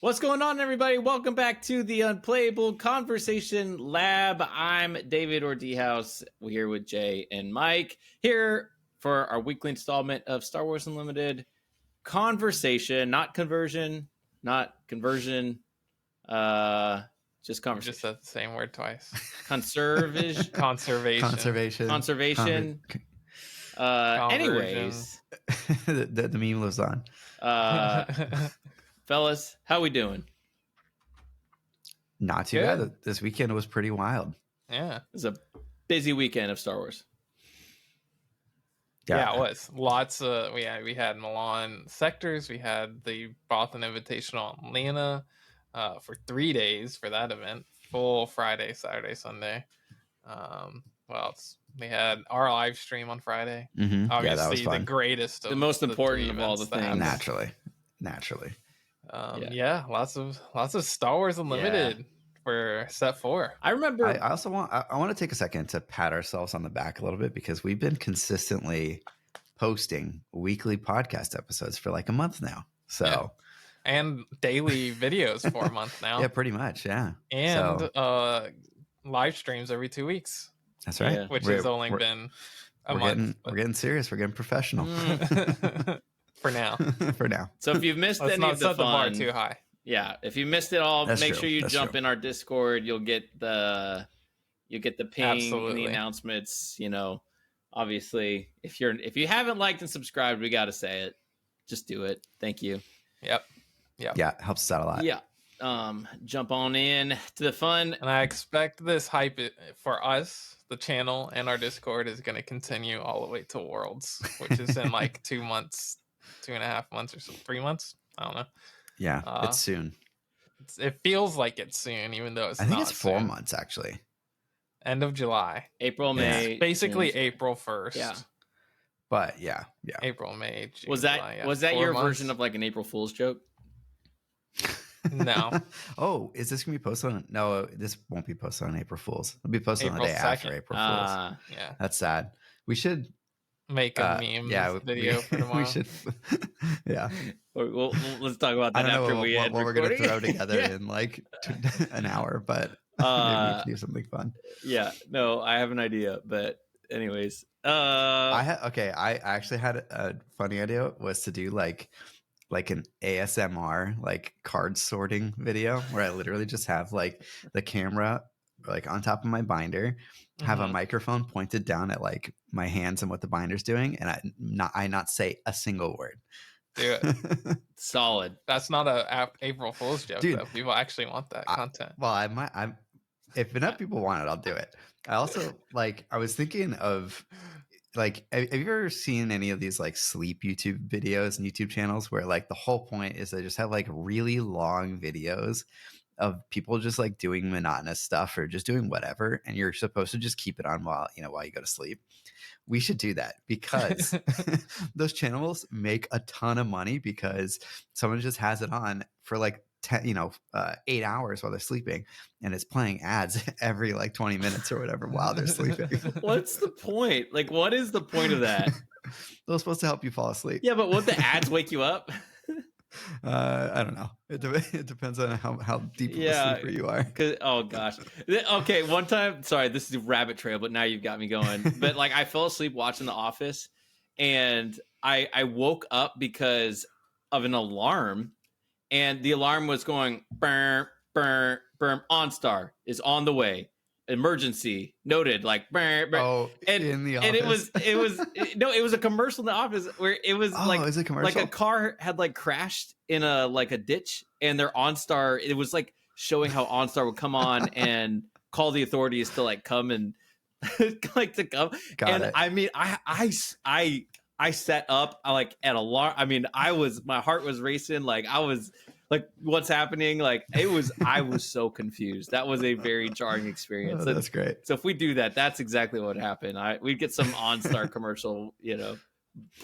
What's going on, everybody? Welcome back to the Unplayable Conversation Lab. I'm David Ordehouse. We're here with Jay and Mike here for our weekly installment of Star Wars Unlimited Conversation, not conversion, not conversion, just conversation. Just said the same word twice. Conservation. Conservation. Anyways, the meme lives on. Fellas, how we doing? Not too bad. This weekend was pretty wild. Yeah. It was a busy weekend of Star Wars. Yeah, it was. Lots of we had Milan sectors, we had the Boston Invitational in Atlanta for 3 days for that event. Full Friday, Saturday, Sunday. What else? We had our live stream on Friday. Mm-hmm. Obviously, that was fun. The greatest of the most important of all the things. Naturally. Lots of Star Wars Unlimited for set 4. I remember. I also want to take a second to pat ourselves on the back a little bit because we've been consistently posting weekly podcast episodes for like a month now. So and daily videos for a month now. Yeah, pretty much. Yeah, and live streams every 2 weeks. That's right. Yeah. Which has only been a month. We're getting serious. We're getting professional. For now. For now. So if you've missed any of the set the bar too high. Yeah, if you missed it all, That's make true. sure you That's jump true. in our Discord. You'll get the ping, Absolutely. the announcements. You know, obviously, if you haven't liked and subscribed, we got to say it. Just do it. Thank you. Yep. Yeah, it helps us out a lot. Yeah. Jump on in to the fun. And I expect this hype for us, the channel and our Discord, is going to continue all the way to Worlds, which is in like 2 months, 2.5 months or so, 3 months. I don't know. Yeah, it's soon. It feels like it's soon, even though it's I think not it's 4 soon. months actually. End of July. April, May. Basically June. April 1st. Yeah. But yeah. April, May, June, Was that July, was that 4 your months. version of like an April Fool's joke? No. Oh, is this gonna be posted on? No, this won't be posted on April Fool's. It'll be posted on the April day after 2nd. April Fool's. Yeah. That's sad. We should Make a meme video for tomorrow. We should. Yeah. Well, let's talk about that I don't after know we what end we're gonna recording. throw together Yeah. in like an hour, but maybe we can do something fun. Yeah. No, I have an idea, but anyways, I actually had a funny idea was to do like an ASMR like card sorting video where I literally just have like the camera like on top of my binder, have a microphone pointed down at like my hands and what the binder's doing, and I not say a single word. Do it. solid. That's not a April Fool's joke, Dude, though. People actually want that content. Well, I'm if enough people want it, I'll do it. I also I was thinking of like, have you ever seen any of these like sleep YouTube videos and YouTube channels where like the whole point is they just have like really long videos of people just like doing monotonous stuff or just doing whatever, and you're supposed to just keep it on while you go to sleep. We should do that because those channels make a ton of money because someone just has it on for like 8 hours while they're sleeping, and it's playing ads every like 20 minutes or whatever while they're sleeping. What's the point? Like, what is the point of that? They're supposed to help you fall asleep. Yeah, but won't the ads wake you up? I don't know. It depends on how deep of a sleeper you are. Oh gosh. Okay, one time, sorry, this is a rabbit trail, but now you've got me going. But like, I fell asleep watching The Office, and I woke up because of an alarm, and the alarm was going burr, burr, burr. OnStar is on the way. Emergency noted, like burr, burr. Oh, and in the office. And it was a commercial in The Office where it was is it commercial? like a car had like crashed in a ditch, and their OnStar, it was like showing how OnStar would come on and call the authorities to like come and like to come. Got it. I mean, I set up like at alarm. I mean, my heart was racing. Like I was like, what's happening? Like I was so confused. That was a very jarring experience. Oh, that's great. So if we do that, that's exactly what would happen. We'd get some OnStar commercial,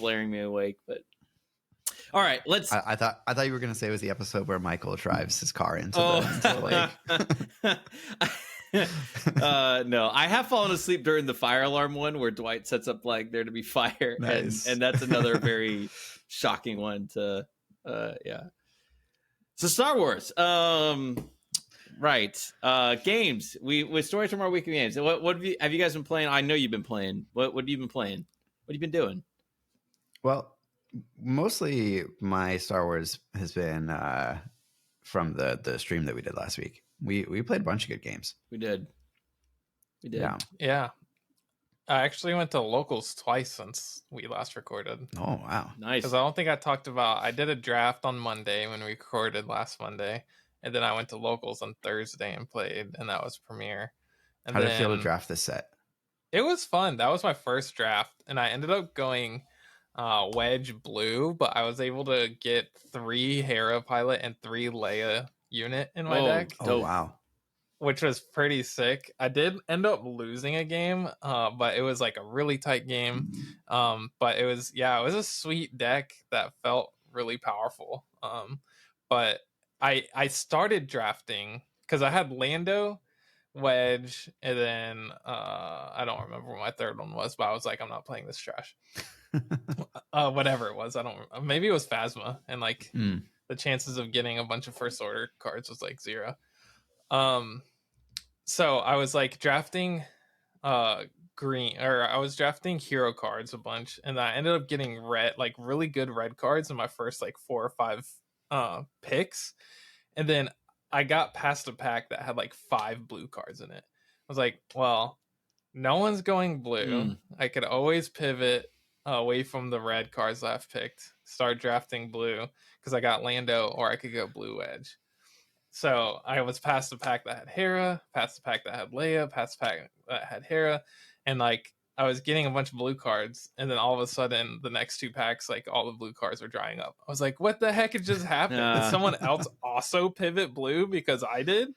blaring me awake. But all right, let's. I thought you were going to say it was the episode where Michael drives his car into the lake. No, I have fallen asleep during the fire alarm one where Dwight sets up like there to be fire. Nice. And that's another very shocking one to, yeah. So Star Wars. Right. Games. With Story Tomorrow Weekly Games. What have you guys been playing? I know you've been playing. What have you been playing? What have you been doing? Well, mostly my Star Wars has been from the stream that we did last week. We played a bunch of good games. We did. Yeah. I actually went to locals twice since we last recorded. Oh wow, nice. Because I don't think I talked about. I did a draft on Monday when we recorded last Monday, and then I went to locals on Thursday and played, and that was premiere. And how did it feel to draft this set? It was fun. That was my first draft, and I ended up going Wedge Blue, but I was able to get 3 Hera pilot and 3 Leia unit in my deck. Oh wow. Which was pretty sick. I did end up losing a game, but it was like a really tight game. But it was a sweet deck that felt really powerful. But I started drafting because I had Lando, Wedge, and then I don't remember what my third one was, but I was like, I'm not playing this trash. Whatever it was, I don't. Maybe it was Phasma, and like the chances of getting a bunch of first order cards was like 0. So I was like drafting green, or I was drafting hero cards a bunch, and I ended up getting red, like really good red cards in my first like 4 or 5 picks. And then I got past a pack that had like 5 blue cards in it. I was like, well, no one's going blue. I could always pivot away from the red cards that I've picked, start drafting blue because I got Lando, or I could go blue Wedge. So I was past the pack that had Hera, past the pack that had Leia, past the pack that had Hera, and like I was getting a bunch of blue cards, and then all of a sudden the next 2 packs, like all the blue cards were drying up. I was like, what the heck had just happened? Did someone else also pivot blue because I did?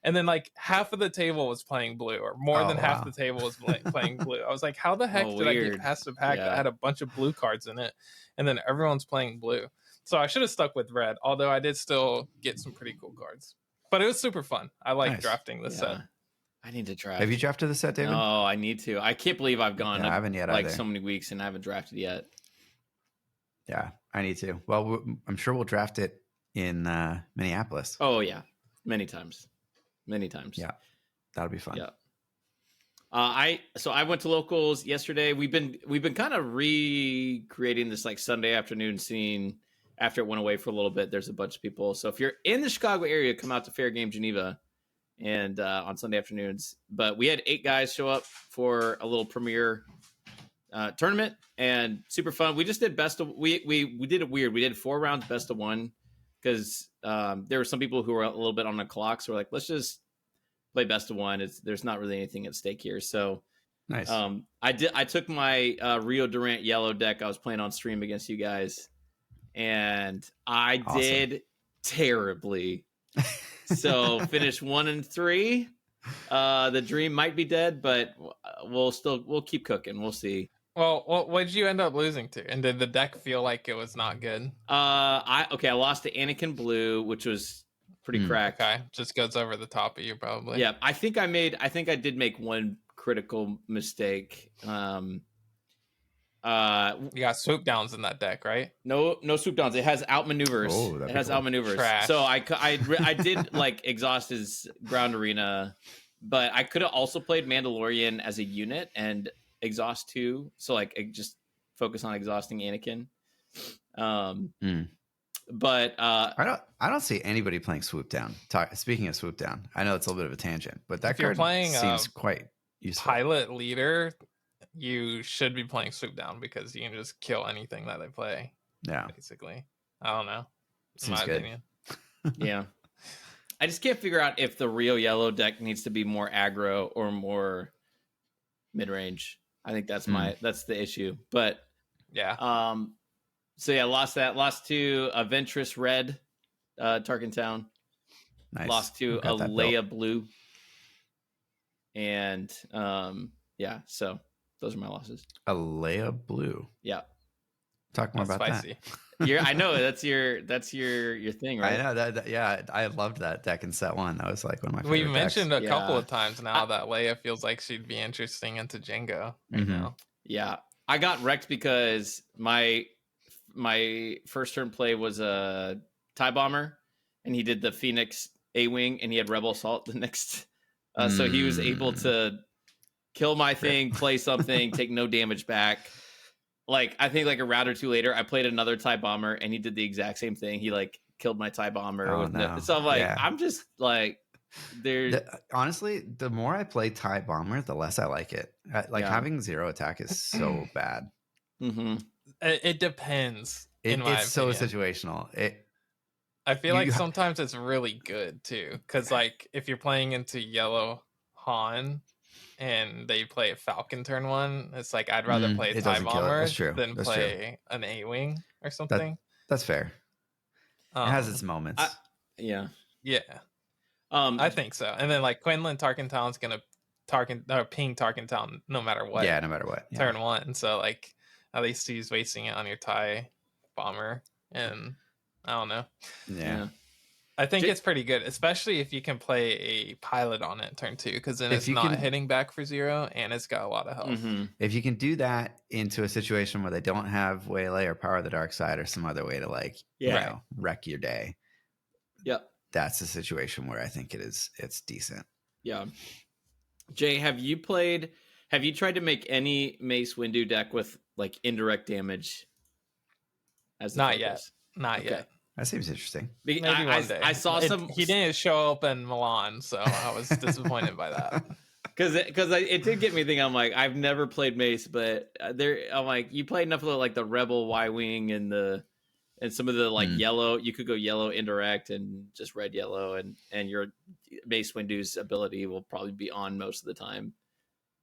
And then like half of the table was playing blue, or more than half the table was playing blue. I was like, how the heck did I get past a pack that had a bunch of blue cards in it, and then everyone's playing blue? So I should have stuck with red, although I did still get some pretty cool cards. But it was super fun. I like drafting this set. I need to draft. Have you drafted the set, David? No, I need to. I can't believe I've gone I haven't yet like either. so many weeks and I haven't drafted yet. Yeah, I need to. Well, I'm sure we'll draft it in Minneapolis. Oh yeah, many times. Yeah, that'll be fun. Yeah. I went to locals yesterday. We've been kind of recreating this like Sunday afternoon scene after it went away for a little bit. There's a bunch of people. So if you're in the Chicago area, come out to Fair Game Geneva and on Sunday afternoons. But we had 8 guys show up for a little premiere tournament, and super fun. We just did we did it weird. We did 4 rounds best of 1 because there were some people who were a little bit on the clock. So we're like, let's just play best of 1. There's not really anything at stake here. So nice. I took my Rio Durant yellow deck I was playing on stream against you guys, and I did terribly. So finished 1-3. The dream might be dead, but we'll keep cooking. We'll see. Well, what did you end up losing to? And did the deck feel like it was not good? I lost to Anakin Blue, which was pretty cracked. Okay, just goes over the top of you probably. Yeah, I think I did make one critical mistake. You got swoop downs in that deck, right? No swoop downs. It has outmaneuvers. It has outmaneuvers. Trash. So I did like exhaust his ground arena, but I could have also played Mandalorian as a unit and exhaust 2. So like just focus on exhausting Anakin. But I don't see anybody playing swoop down. Speaking of swoop down, I know it's a little bit of a tangent, but that card seems quite useful. Pilot leader, you should be playing swoop down because you can just kill anything that they play. Yeah, basically. I don't know. Seems good. Opinion. Yeah, I just can't figure out if the Rio yellow deck needs to be more aggro or more mid range. I think that's the issue. But yeah. So yeah, lost to a Ventress Red, Tarkin Town. Nice. Lost to a Leia Blue. And yeah, so those are my losses. A Leia Blue. Yeah. Talk more about spicy. That. I know that's your thing, right? I know that. Yeah, I loved that deck in set 1. That was like one of my favorite We've mentioned decks. a couple of times now that Leia feels like she'd be interesting into Jango right now. Yeah. I got wrecked because my first turn play was a TIE Bomber, and he did the Phoenix A-Wing, and he had Rebel Assault the next. So he was able to kill my thing, play something, take no damage back. Like, I think like a round or two later, I played another TIE Bomber, and he did the exact same thing. He like killed my TIE Bomber. Oh, with no. So I'm like, Yeah. I'm just like, honestly, the more I play TIE Bomber, the less I like it. Like having 0 attack is so bad. Mm-hmm. It depends. It's so situational. I feel like sometimes it's really good too, because like if you're playing into yellow Han and they play a Falcon turn 1, it's like I'd rather play a TIE Bomber than play an A-Wing or something. That's fair. It has its moments. Yeah. I think so. And then like Quinlan Tarkentown's gonna ping Tarkentown no matter what. Yeah, no matter what. Yeah. Turn 1. So like at least he's wasting it on your TIE Bomber, and I don't know. Yeah. I think it's pretty good, especially if you can play a pilot on it turn 2, because then it's not hitting back for 0 and it's got a lot of health. Mm-hmm. If you can do that into a situation where they don't have Waylay or Power of the Dark Side or some other way to like, wreck your day. Yep. That's a situation where I think it's decent. Yeah. Jay, have you tried to make any Mace Windu deck with like indirect damage as the focus? Not yet. That seems interesting. Maybe one day. I saw some. He didn't show up in Milan, so I was disappointed by that. Because it did get me thinking. I'm like, I've never played Mace, but I'm like, you play enough of like the Rebel Y-Wing and some of the like yellow. You could go yellow indirect and just red yellow, and your Mace Windu's ability will probably be on most of the time.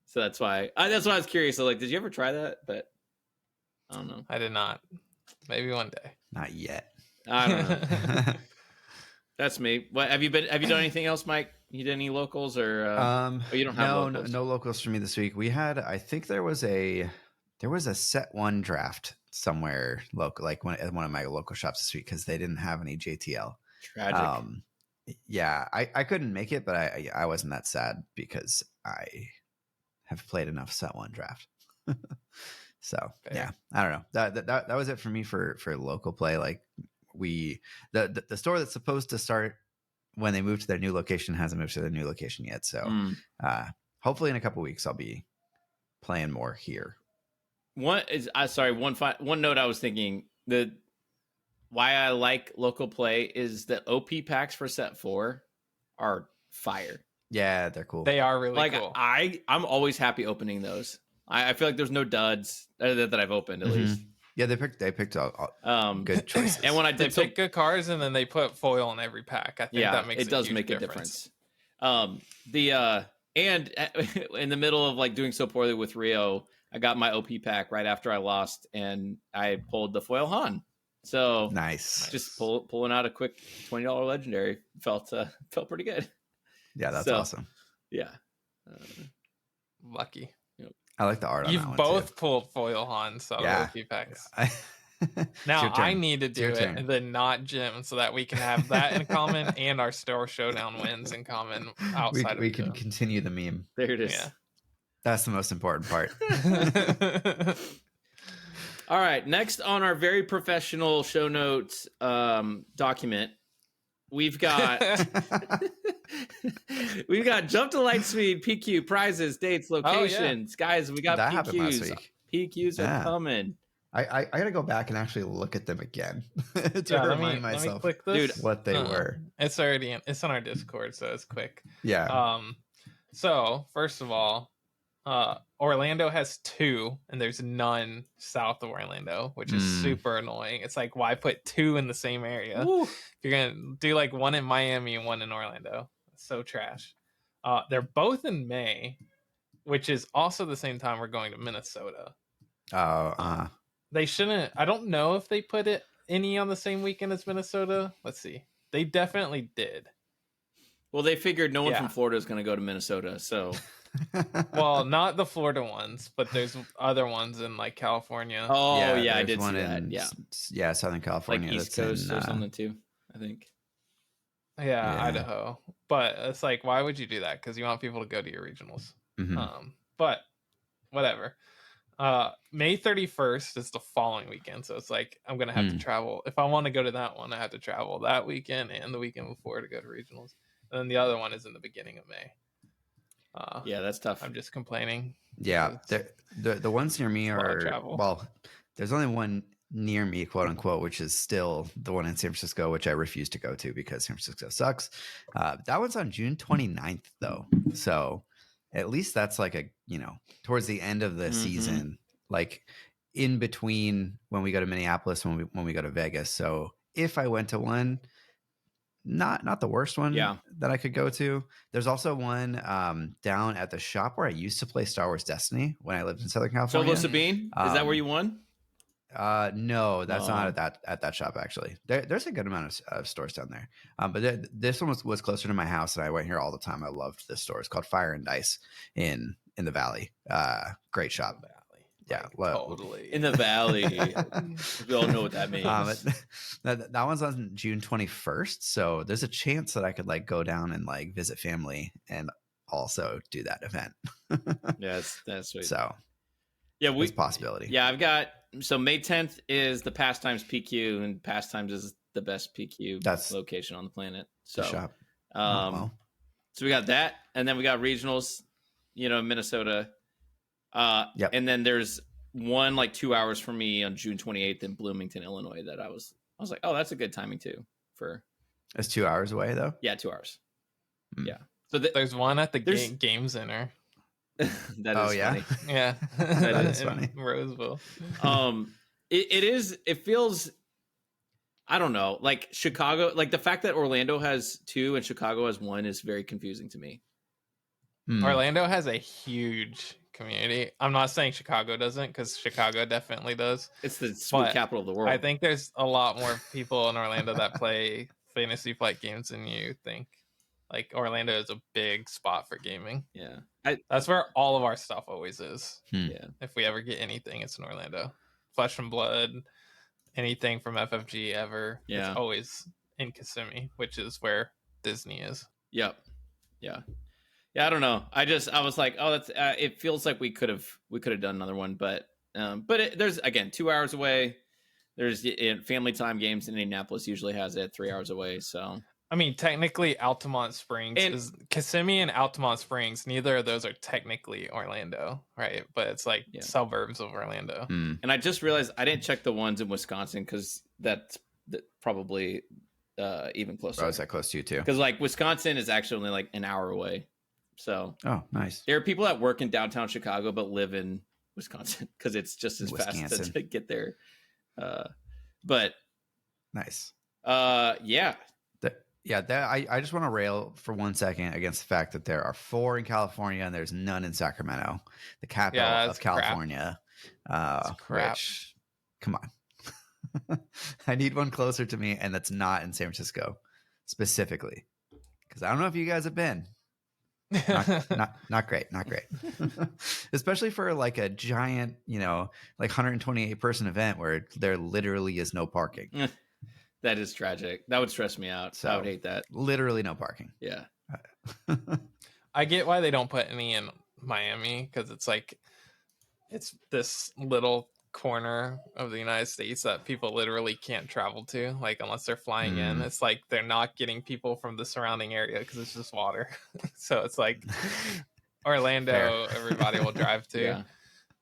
So that's why I was curious. So like, did you ever try that? But I don't know. I did not. Maybe one day. Not yet. I don't know. That's me. What have you done anything else, Mike? You did any locals or you don't have locals? No locals for me this week. We had, I think there was a set 1 draft somewhere local, like at one of my local shops this week, because they didn't have any JTL. Tragic. Yeah, I couldn't make it, but I wasn't that sad because I have played enough set 1 draft. So fair. Yeah, I don't know. That was it for me for local play. Like the store that's supposed to start when they move to their new location hasn't moved to their new location yet. So hopefully in a couple weeks I'll be playing more here. One note I was thinking, why I like local play is the OP packs for set 4 are fire. Yeah, they're cool. They are really cool. I'm always happy opening those. I feel like there's no duds that I've opened at least. Yeah, they picked good choices. And when I did, they pick good cards, and then they put foil in every pack. I think that makes a difference. And in the middle of like doing so poorly with Rio, I got my OP pack right after I lost, and I pulled the foil Han. So nice. Just pulling out a quick $20 legendary felt pretty good. Yeah, that's awesome. Yeah, lucky. I like the art on that one. You've both pulled foil Han, so OP packs. Now I need to do it and then not Jim, so that we can have that in common and our store showdown wins in common outside we can continue the meme. There it is. Yeah. That's the most important part. All right, next on our very professional show notes document, we've got jump to light speed, PQ, prizes, dates, locations. Guys, we got that PQs. Happened last week. PQs are coming. I gotta go back and actually look at them again to remind myself, dude, what they were. It's already it's on our Discord, so it's quick. Yeah. So first of all, Orlando has 2, and there's none south of Orlando, which is super annoying. It's like, why put 2 in the same area? Woo. If you're gonna do like 1 in Miami and 1 in Orlando, it's so trash. They're both in May, which is also the same time we're going to Minnesota. They shouldn't. I don't know if they put any on the same weekend as Minnesota. Let's see. They definitely did. Well, they figured no one from Florida is going to go to Minnesota, so. Well, not the Florida ones, but there's other ones in like California. Oh yeah, I did see that. Yeah, Southern California, like East Coast or something too. I think. Yeah, Idaho. But it's like, why would you do that? Because you want people to go to your regionals. Mm-hmm. But whatever. May 31st is the following weekend, so it's like I'm gonna have to travel. If I want to go to that one, I have to travel that weekend and the weekend before to go to regionals. And then the other one is in the beginning of May. Yeah, that's tough. I'm just complaining. Yeah, because the ones near me a lot of are travel. well. There's only one near me, quote unquote, which is still the one in San Francisco, which I refuse to go to because San Francisco sucks. That one's on June 29th, though. So at least that's like a, towards the end of the season, like in between when we go to Minneapolis and when we go to Vegas. So if I went to one, not the worst one that I could go to. There's also one down at the shop where I used to play Star Wars Destiny when I lived in Southern California. Solo Sabine, is that where you won? No, that's not at that shop actually. There's a good amount of stores down there. But this one was closer to my house, and I went here all the time. I loved this store. It's called Fire and Dice in the Valley. Great shop. Yeah, totally in the Valley. We all know what that means. That one's on June 21st, so there's a chance that I could like go down and like visit family and also do that event. Yeah, that's sweet. So yeah, it's a possibility. Yeah, I've got May 10th is the Pastimes PQ, and Pastimes is the best PQ location on the planet. So shop. So we got that, and then we got regionals, Minnesota. And then there's one like 2 hours for me on June 28th in Bloomington, Illinois. That I was like, oh, that's a good timing too. It's 2 hours away though. Yeah, 2 hours. Yeah. So there's one at the Game Center. That is funny. Yeah, that is funny. Roseville. It feels. I don't know, like Chicago, like the fact that Orlando has 2 and Chicago has 1 is very confusing to me. Orlando has a huge community. I'm not saying Chicago doesn't, because Chicago definitely does. It's the sweet capital of the world. I think there's a lot more people in Orlando that play Fantasy Flight games than you think. Like Orlando is a big spot for gaming. Yeah, that's where all of our stuff always is. Yeah, if we ever get anything, it's in Orlando. Flesh and Blood, anything from FFG ever. Yeah, it's always in Kissimmee, which is where Disney is. Yep. Yeah. Yeah, I don't know. I was like, oh, that's. It feels like we could have done another one, but there's again 2 hours away. There's Family Time Games in Indianapolis usually has it 3 hours away. So I mean, technically, Altamont Springs is Kissimmee and Altamont Springs. Neither of those are technically Orlando, right? But it's like suburbs of Orlando. And I just realized I didn't check the ones in Wisconsin because that's probably even closer. Oh, is that close to you too? Because like Wisconsin is actually only like an hour away. So nice. There are people that work in downtown Chicago but live in Wisconsin because it's just as fast to get there. But nice. Yeah. I just want to rail for 1 second against the fact that there are 4 in California and there's none in Sacramento, the capital of California. Crap. Which, come on. I need one closer to me, and that's not in San Francisco specifically. Because I don't know if you guys have been. Not great. Especially for like a giant, like 128 person event where there literally is no parking. That is tragic. That would stress me out. So I would hate that. Literally no parking. Yeah. I get why they don't put any in Miami, because it's like it's this little corner of the United States that people literally can't travel to, like unless they're flying in. It's like they're not getting people from the surrounding area because it's just water. So it's like Orlando, everybody will drive to. Yeah.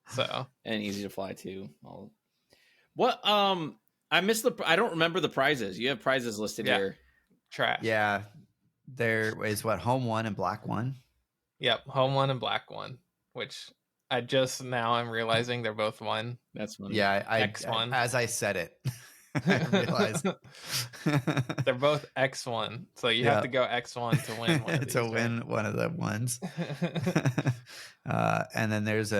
So and easy to fly to. What I missed I don't remember the prizes. You have prizes listed here. Trash. Yeah. There is home 1 and black 1. Yep, home 1 and black 1, which I'm realizing they're both 1. That's funny. Yeah, X1. As I said it, I realized they're both X1, so you have to go X1 to win one of these, win one of the ones. And then there's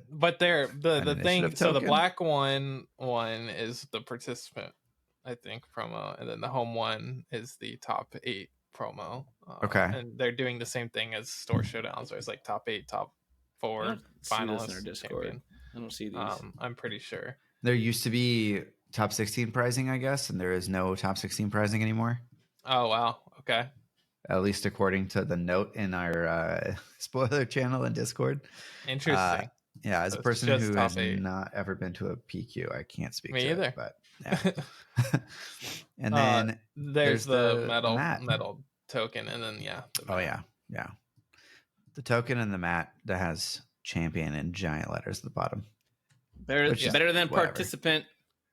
but they're the thing. Token. So the black one is the participant, I think, promo, and then the home 1 is the top 8 promo. Okay, and they're doing the same thing as store showdowns, where it's like top 8, top 4 finalists in our Discord. Champion. I don't see these. I'm pretty sure there used to be top 16 prizing, I guess, and there is no top 16 prizing anymore. Oh wow, okay. At least according to the note in our spoiler channel in Discord. Interesting. Yeah, as a It's person just who top has 8. not ever been to a PQ, I can't speak Me to either. it. But yeah. And then There's the the mat. metal token, and then the Oh mat. yeah. The token and the mat that has champion in giant letters at the bottom. Better, Which is better than whatever. participant.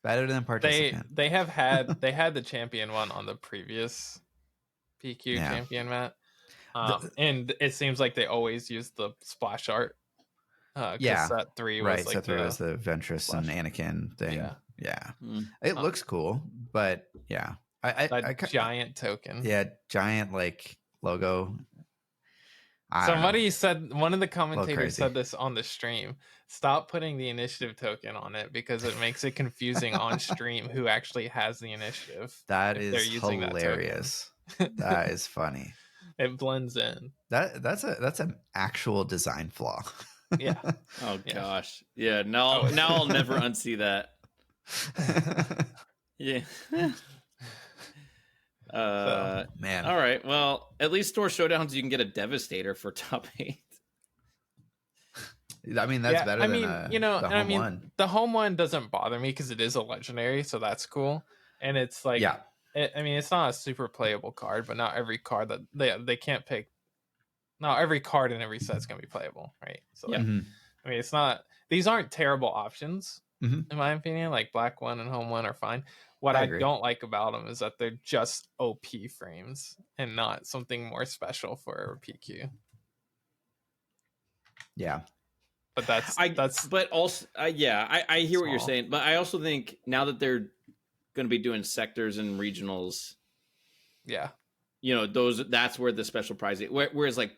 Better than participant. They had the champion one on the previous PQ Yeah. champion mat. The- And it seems like they always use the splash art. yeah. Set 3 was Right. like Set 3 was the Ventress and splash. Anakin thing. Yeah. Yeah. Mm. It looks cool, but yeah. That giant token. Yeah, giant like logo. Somebody said, one of the crazy. commentators said this on the stream. Stop putting the initiative token on it because it makes it confusing on stream who actually has the initiative. That if is they're using hilarious. That is funny. It blends in. That's an actual design flaw. Yeah. Oh Yeah. gosh. Yeah. Now I'll never unsee that. Yeah. Man. All right. Well, at least store showdowns you can get a Devastator for top 8. I mean, that's better than the home one. The home one doesn't bother me because it is a legendary, so that's cool. And it's like, yeah. It's not a super playable card, but not every card that they can't pick. Not every card in every set is going to be playable, right? So, Yeah. I mean, it's not. These aren't terrible options, in my opinion. Like black one and home one are fine. What I don't like about them is that they're just OP frames and not something more special for PQ. Yeah. But I hear what you're saying, but I also think now that they're going to be doing sectors and regionals, that's where the special prize is. Whereas like,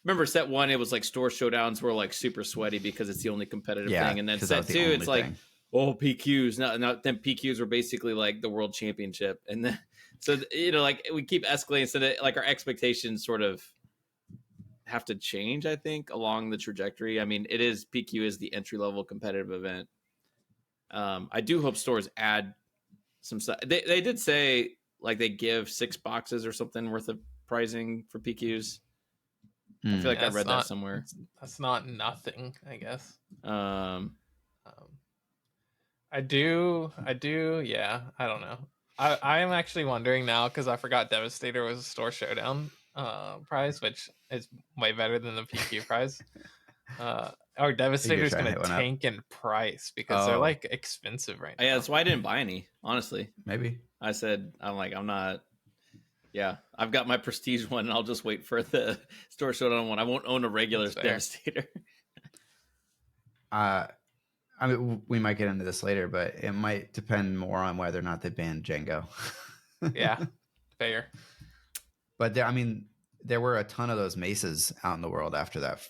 remember set 1, it was like store showdowns were like super sweaty because it's the only competitive thing, and then set 2 it's like PQs. Now then PQs were basically like the world championship, and then so like we keep escalating, so that like our expectations sort of have to change, I think, along the trajectory. I mean, PQ is the entry level competitive event. I do hope stores add some stuff. They did say like they give 6 boxes or something worth of pricing for PQs. I feel like I read that somewhere. That's not nothing, I guess. I do. Yeah, I don't know. I am actually wondering now because I forgot Devastator was a store showdown prize, which is way better than the PQ prize. Our Devastator is going to tank in price because they're like expensive right now. Yeah, that's why I didn't buy any. Honestly, maybe I said I'm not. Yeah, I've got my prestige one, and I'll just wait for the store showdown one. I won't own a regular Devastator. I mean, we might get into this later, but it might depend more on whether or not they ban Jango. Yeah, fair. But there were a ton of those maces out in the world after that,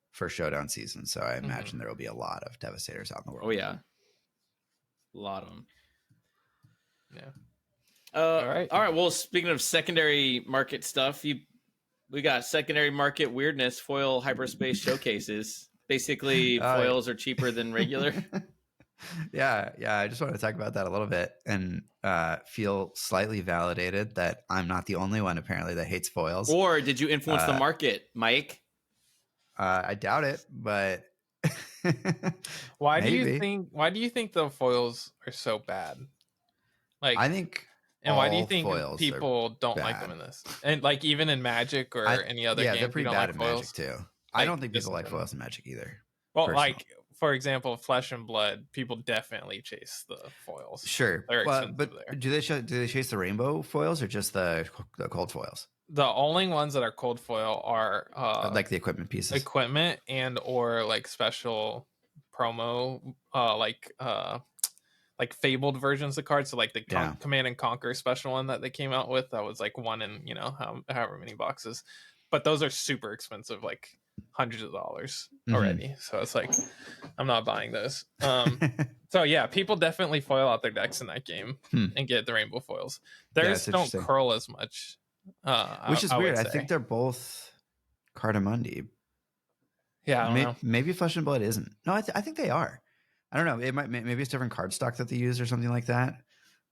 first showdown season. So I imagine there will be a lot of Devastators out in the world. Oh yeah, a lot of them. Yeah. All right. Well, speaking of secondary market stuff, we got secondary market weirdness foil hyperspace showcases. Basically, foils are cheaper than regular. Yeah. I just want to talk about that a little bit and feel slightly validated that I'm not the only one apparently that hates foils. Or did you influence the market, Mike? I doubt it, but why do you think the foils are so bad? Like, I think. And why do you think people don't like them in this? And like even in Magic or any other game, they're pretty bad in Magic too. I don't think people like foils in Magic either. Well, like for example, Flesh and Blood, people definitely chase the foils. Sure, but there. do they chase the rainbow foils or just the cold foils? The only ones that are cold foil are like the equipment pieces, and or like special promo, like fabled versions of cards. So like the Command and Conquer special one that they came out with, that was like one in however many boxes, but those are super expensive, like hundreds of dollars already. So it's like I'm not buying those. So yeah, people definitely foil out their decks in that game and get the rainbow foils. Theirs don't curl as much, which is weird. I think they're both Cardamundi. Yeah, I don't know. Maybe Flesh and Blood isn't. No, I think they are. I don't know. It might, maybe it's different card stock that they use or something like that.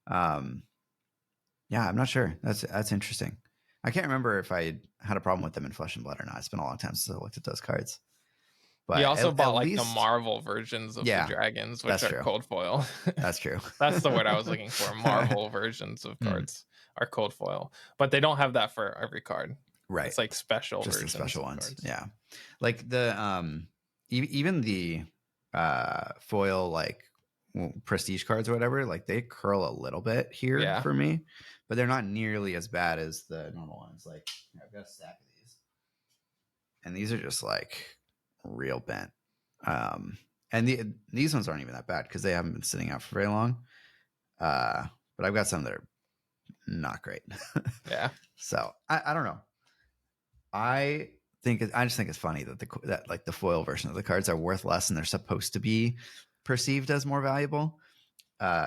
Yeah, I'm not sure. That's interesting. I can't remember if I had a problem with them in Flesh and Blood or not. It's been a long time since I looked at those cards. But you also bought at like the least, Marvel versions of the Yeah, dragons, which that's are true. cold foil. That's true. That's the word I was looking for. Marvel versions of cards are cold foil, but they don't have that for every card. Right. It's like special Just the versions special of ones. cards. Yeah. Like the even the foil like prestige cards or whatever, like they curl a little bit here for me, but they're not nearly as bad as the normal ones. Like I've got a stack of these, and these are just like real bent. And these ones aren't even that bad because they haven't been sitting out for very long. But I've got some that are not great. Yeah. So I don't know. I just think it's funny that like the foil version of the cards are worth less and they're supposed to be perceived as more valuable,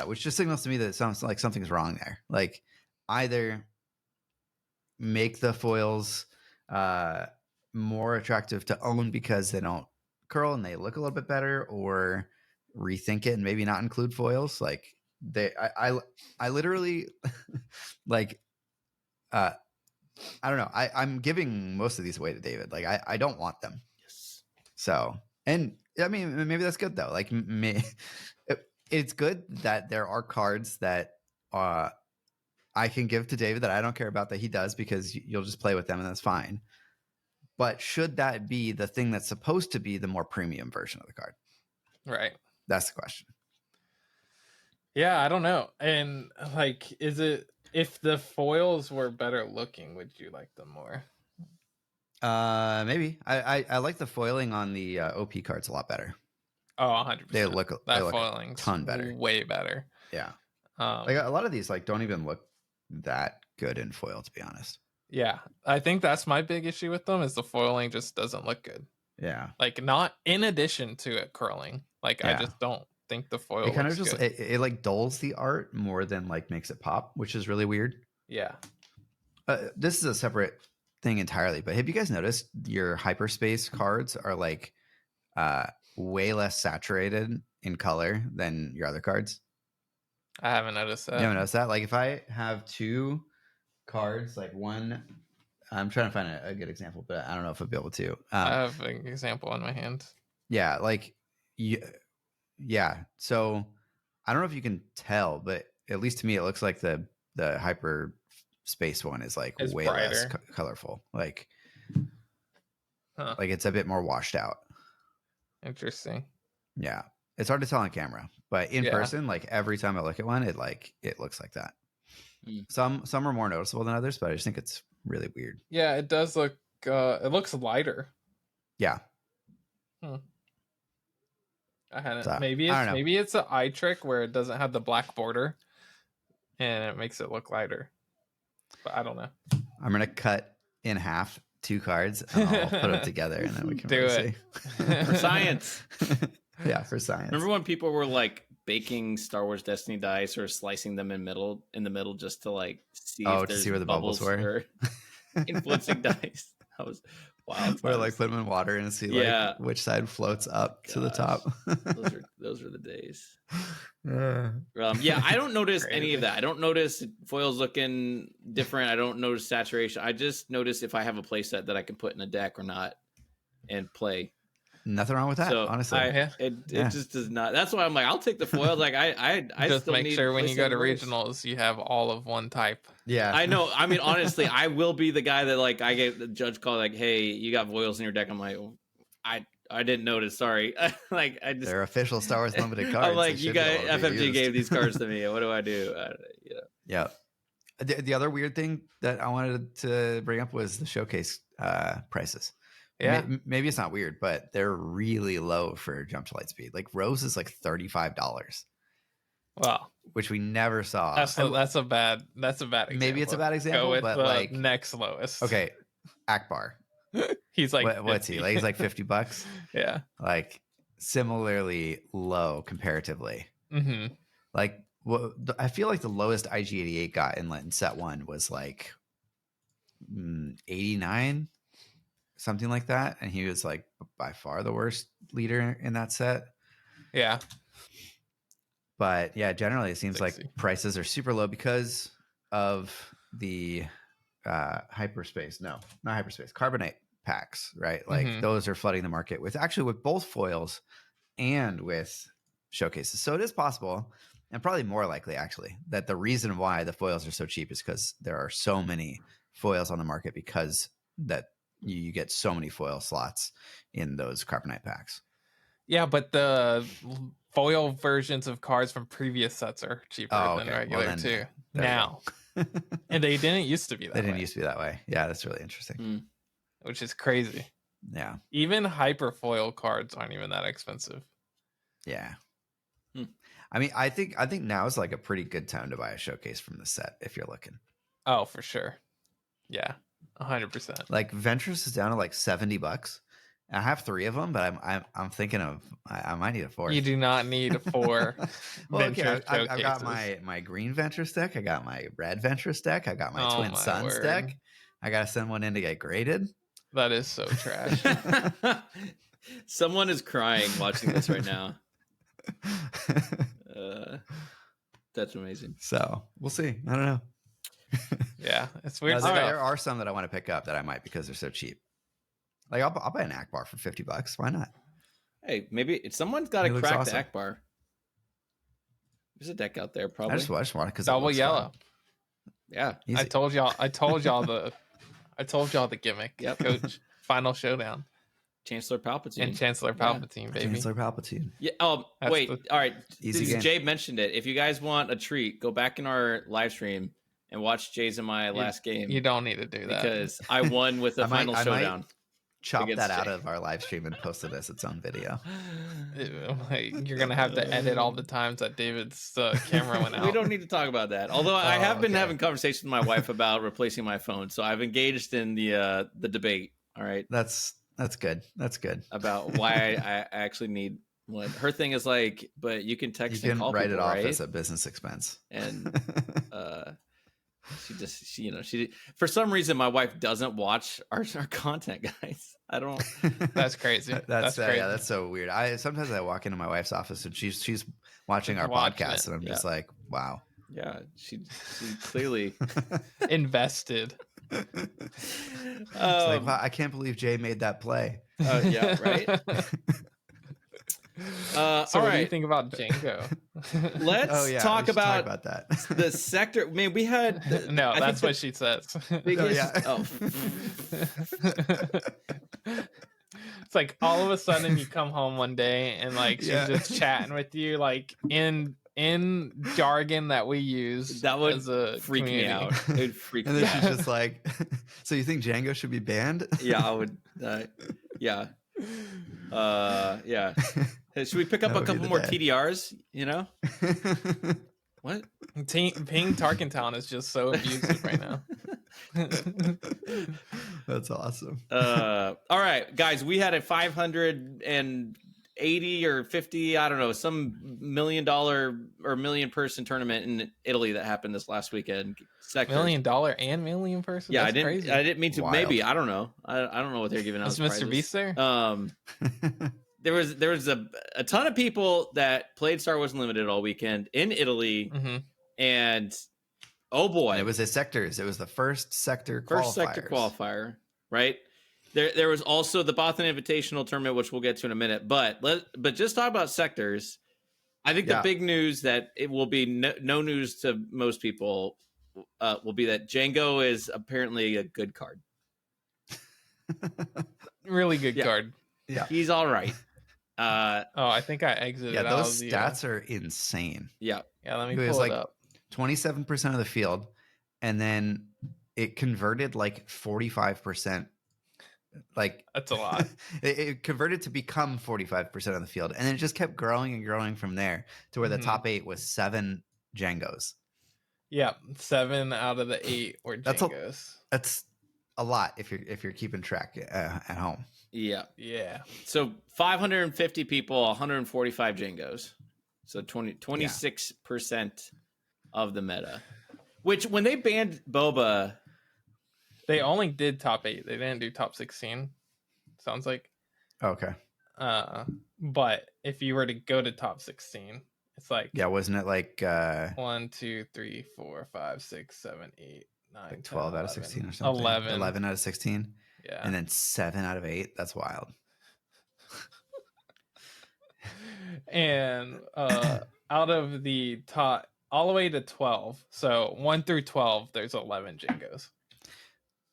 which just signals to me that it sounds like something's wrong there. Like either make the foils more attractive to own because they don't curl and they look a little bit better, or rethink it and maybe not include foils. Like I literally like I don't know. I'm giving most of these away to David. Like I don't want them. Yes. So, and I mean, maybe that's good though. Like it's good that there are cards that I can give to David that I don't care about that he does because you'll just play with them and that's fine. But should that be the thing that's supposed to be the more premium version of the card? Right. That's the question. Yeah, I don't know. And like, is it, if the foils were better looking, would you like them more? Maybe I like the foiling on the OP cards a lot better. Oh, 100%. They look foiling's a ton better. Way better. Yeah. Like a lot of these like don't even look that good in foil, to be honest. Yeah, I think that's my big issue with them is the foiling just doesn't look good. Yeah. Like not in addition to it curling. Like Yeah. I just don't think the foil it kind of looks just good. it like dulls the art more than like makes it pop, which is really weird. Yeah. This is a separate thing entirely, but have you guys noticed your hyperspace cards are like way less saturated in color than your other cards? I haven't noticed that. You haven't noticed that? Like if I have two cards, like one, I'm trying to find a good example, but I don't know if I'll be able to. I have an example in my hand. Yeah, like yeah. So I don't know if you can tell, but at least to me, it looks like the hyper space one is like It's way brighter. less colorful. Like Huh. like it's a bit more washed out. Interesting. Yeah, it's hard to tell on camera, but in Yeah. person, like every time I look at one, it looks like that. Some are more noticeable than others, but I just think it's really weird. Yeah, it does look. It looks lighter. Yeah. I hadn't. So, maybe I don't know. maybe it's an eye trick where it doesn't have the black border, and it makes it look lighter. But I don't know. I'm gonna cut in half 2 cards and I'll put them together, and then we can Do really it. For science. Yeah, for science. Remember when people were like baking Star Wars Destiny dice or slicing them in the middle just to like see if there's where the bubbles were, or influencing dice? That was wild. Or like put them in water and see like which side floats up to the top. those are the days. Yeah, I don't notice any of that. I don't notice foils looking different. I don't notice saturation. I just notice if I have a playset that I can put in a deck or not and play. Nothing wrong with that, So honestly. it just does not. That's why I'm like, I'll take the foil. Like I just still make need sure when you go to rules. regionals, you have all of one type. Yeah, I know. I mean, honestly, I will be the guy that like I get the judge call like, "Hey, you got foils in your deck." I'm like, I didn't notice. Sorry. Like I just they're official Star Wars limited cards. I'm like, you guys, FFG gave these cards to me. What do I do? Yeah. The other weird thing that I wanted to bring up was the showcase prices. Yeah, maybe it's not weird, but they're really low for Jump to Light Speed. Like Rose is like $35. Wow, which we never saw. That's a bad example. Maybe it's a bad example, Go with but the like next lowest. Okay, Akbar. He's like what's he? Like he's like $50. Yeah, like similarly low comparatively. Mm-hmm. Like I feel like the lowest IG88 got in set 1 was like 89, something like that, and he was like by far the worst leader in that set. Yeah. But yeah, generally it seems 60. like prices are super low because of the hyperspace. No, not hyperspace. Carbonite packs, right? Like Mhm. those are flooding the market with both foils and with showcases. So it is possible, and probably more likely actually, that the reason why the foils are so cheap is because there are so many foils on the market, because that you get so many foil slots in those Carbonite packs. Yeah, but the foil versions of cards from previous sets are cheaper Oh, than okay. regular Well, then, too. yeah, there we Now, go. and they didn't used to be that They didn't way, used to be that way. Yeah, that's really interesting. Mm. which is crazy. Yeah. Even hyper foil cards aren't even that expensive. Yeah. Hmm. I mean, I think now is like a pretty good time to buy a showcase from the set if you're looking. Oh, for sure. Yeah, 100%. Like Ventress is down to like $70. I have 3 of them, but I'm thinking of I might need a 4th. You do not need 4 Well, okay, Venture I've got showcases. my green Ventress deck. I got my red Ventress deck. I got my Oh Twin my Suns word. deck. I gotta send one in to get graded. That is so trash. Someone is crying watching this right now. That's amazing. So we'll see. I don't know. Yeah, it's weird No, stuff. there are some that I want to pick up that I might, because they're so cheap. Like I'll buy an Akbar for $50. Why not? Hey, maybe someone's got to It looks crack awesome. the Akbar. There's a deck out there, I probably. just want it because Double yellow. Yeah. Easy. I told y'all the gimmick. Yep. Coach. Final showdown. Chancellor Palpatine. And Chancellor Palpatine, baby. Chancellor Palpatine. Yeah. That's Wait. All right. Easy game. Jay mentioned it. If you guys want a treat, go back in our live stream and watch Jay's and my last game. You don't need to do that. Because I won with the final showdown. Chop against that out Jay. of our live stream and post it as its own video. You're gonna have to edit all the times that David's camera went out. We don't need to talk about that. Although I have been okay. having conversations with my wife about replacing my phone, so I've engaged in the debate. All right, That's good. That's good. about why I actually need one. Her thing is like, but you can You text and can call write people, it off right? as a business expense. And she for some reason my wife doesn't watch our content, guys. I don't. That's crazy. That's crazy. Yeah, that's so weird. Sometimes I walk into my wife's office and she's watching our Watching podcast, it. and I'm just like, wow. Yeah, she clearly. Invested. It's like, wow, I can't believe Jay made that play. Yeah, right. So all what do you right. think about Jango? Let's talk we should about that. the sector. Man, we had No, I that's think what she says. biggest, It's like all of a sudden you come home one day and like she's Yeah. just chatting with you like in jargon that we use. That would as a freak me community. out. It would freak And me then out. she's just like, so you think Django should be banned? Yeah, I would. Yeah. Yeah. Hey, should we pick up That a would be couple the more day. TDRs? You know what? Ping Tarkentown is just so abusive right now. That's awesome. All right, guys, we had a 580 or 50, I don't know, some $1 million or million person tournament in Italy that happened this last weekend. $1 million and million person. Yeah, That's crazy. I didn't mean to. Wild. Maybe I don't know. I don't know what they're giving out. Was as Mr. prizes. Beast there? There was a ton of people that played Star Wars Unlimited all weekend in Italy, Mm-hmm. and oh boy, And it was the sectors. It was the first sector qualifier, right? There was also the Boston Invitational Tournament, which we'll get to in a minute. But just talk about sectors. I think the big news that it will be no news to most people will be that Jango is apparently a good card. Really good card. Yeah. He's all right. I think I exited. Yeah, out those of the, stats are insane. Yeah. Yeah, let me It was pull like it up. 27% of the field, and then it converted like 45%. Like That's a lot. it converted to become 45% of the field, and then it just kept growing and growing from there to where the top 8 was 7 Jangos. Yeah, 7 out of the 8 were Jangos. That's a lot if you're keeping track at home. Yeah. Yeah. So 550 people, 145 Jangos. So 26% of the meta. Which when they banned Boba, They only did top 8. They didn't do top 16. Sounds like. Okay. But if you were to go to top 16, it's like Wasn't it like 1, 2, 3, 4, 5, 6, 7, 8, 9, like 12 10, out of 16 or something? 11. 11 out of 16. Yeah. And then 7 out of 8. That's wild. And out of the top, all the way to 12. So 1 through 12, there's 11 Jingos.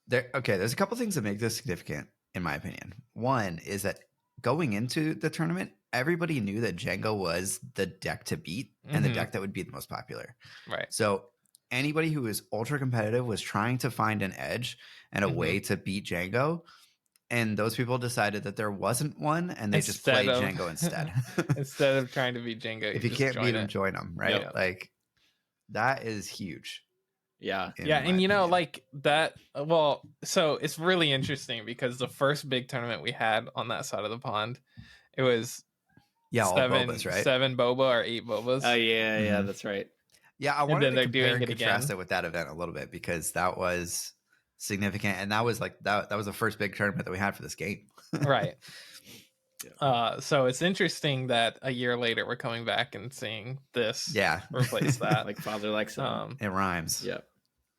There's a couple things that make this significant, in my opinion. One is that going into the tournament, everybody knew that Jango was the deck to beat and the deck that would be the most popular. Right. So anybody who is ultra competitive was trying to find an edge and a way to beat Jango. And those people decided that there wasn't one, and they just played Jango instead. Instead of trying to beat Jango, if you can't beat him, join him, right? Yep. Like, that is huge. Yeah. Yeah, and like that, well, so it's really interesting because the first big tournament we had on that side of the pond, it was all Bobas, right? 7 boba or 8 bobas. Oh, yeah, that's right. Yeah, I wanted to compare and contrast it with that event a little bit because that was significant, and that was like that was the first big tournament that we had for this game. Right. So it's interesting that a year later we're coming back and seeing this replace that. Like father like son. It rhymes. Yeah.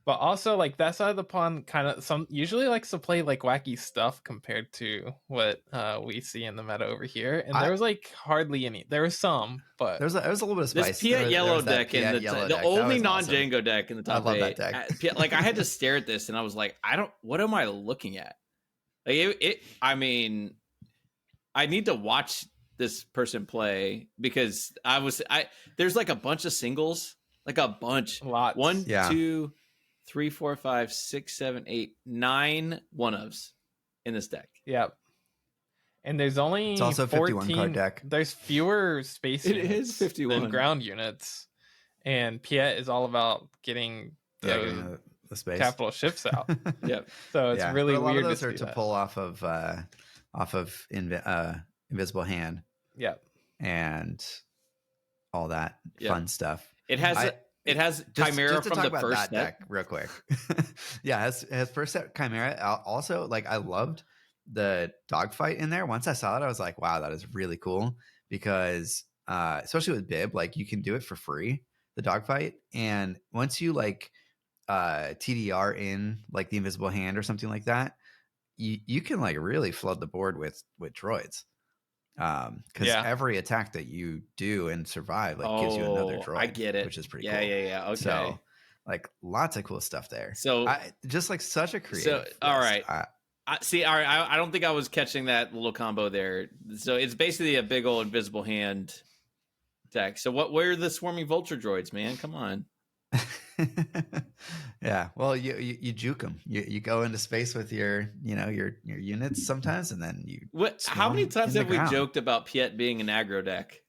But also, like, that side of the pond kind of usually likes to play like wacky stuff compared to what we see in the meta over here. And there was like hardly any. There was some, but there was a little bit of spice. This Piet yellow deck in the only non-Jango deck in the top 8. I love that deck. Like, I had to stare at this and I was like, what am I looking at? Like I mean, I need to watch this person play because there's like a bunch of singles, like a bunch. Lots. 1, 2, 3, 4, 5, 6, 7, 8, 9 one-ofs in this deck. Yep. And there's only it's also a 51 card deck. There's fewer space units. It is 51 than ground units. And Piet is all about getting the space capital ships out. Yep. So it's really weird. Of those are to pull off of Invisible Hand. Yep. And all that fun stuff. It has Chimera just to from talk the about first that deck real quick. it has first set Chimera. Also, like, I loved the dogfight in there. Once I saw it, I was like, wow, that is really cool because especially with Bib, like, you can do it for free, the dogfight. And once you like TDR in like the Invisible Hand or something like that, you can like really flood the board with droids. Because every attack that you do and survive gives you another droid. I get it, which is pretty cool. Yeah. Okay. So, like, lots of cool stuff there. So just like such a creative. All right. I don't think I was catching that little combo there. So it's basically a big old Invisible Hand deck. So where are the swarming vulture droids, man? Come on. Yeah, well, you juke them. You go into space with your units sometimes, and then you. How many times have we joked about Piet being an aggro deck?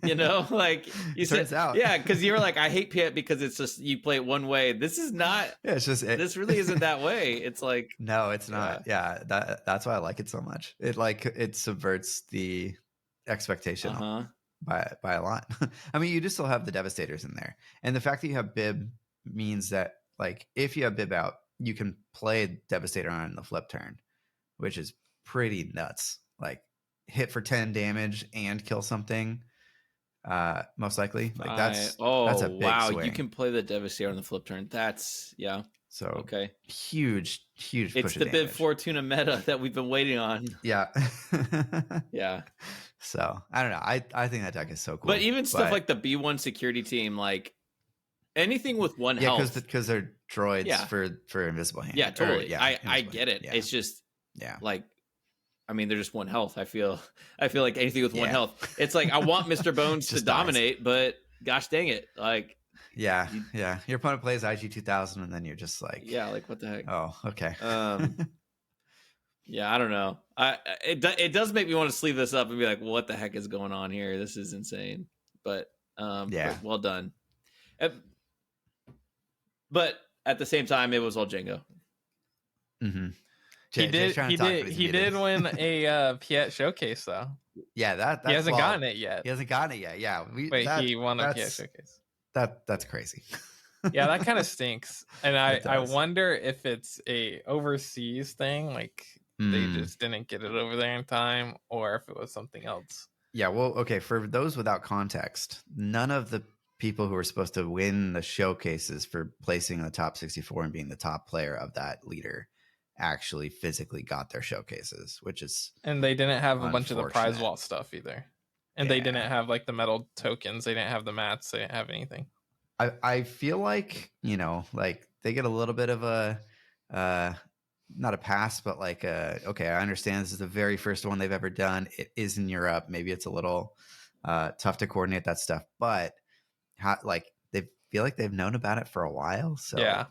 Like you said, turns out, because you were like, I hate Piet because it's just you play it one way. This is not. Yeah, it's just this really isn't that way. It's like no, it's not. Yeah, that's why I like it so much. It subverts the expectation. By a lot. I mean, you just still have the Devastators in there, and the fact that you have Bib means that, like, if you have Bib out, you can play Devastator on the flip turn, which is pretty nuts. Like, hit for 10 damage and kill something, most likely. Like, that's a big swing. You can play the Devastator on the flip turn. That's so okay. Huge it's push the Bib Fortuna meta that we've been waiting on. Yeah. Yeah. So I don't know. I think that deck is so cool. But even stuff like the B1 security team, like anything with one health, because they're droids for Invisible Hand. Yeah, totally. I get it. Yeah. It's just like, I mean, they're just one health. I feel like anything with one health. It's like I want Mr. Bones to dominate, but gosh dang it, like. Yeah. Your opponent plays IG 2000, and then you're just like, like what the heck? Oh, okay. Yeah, I don't know. It does make me want to sleeve this up and be like, what the heck is going on here? This is insane. But but well done. But at the same time, it was all Jango. Mm-hmm. He did win a Piet showcase though. Yeah, that's he hasn't gotten it yet. He hasn't gotten it yet. Yeah, he won a Piet showcase. That's crazy. Yeah, that kind of stinks. And I wonder if it's a overseas thing, like they just didn't get it over there in time, or if it was something else. Yeah, well, okay, for those without context, none of the people who were supposed to win the showcases for placing in the top 64 and being the top player of that leader actually physically got their showcases, which is And they didn't have a bunch of the prize unfortunate. vault stuff either. And they didn't Yeah. have like the metal tokens. They didn't have the mats. They didn't have anything. I feel like, like they get a little bit of a not a pass, but like okay, I understand this is the very first one they've ever done. It is in Europe. Maybe it's a little tough to coordinate that stuff, but like they feel like they've known about it for a while. So Yeah.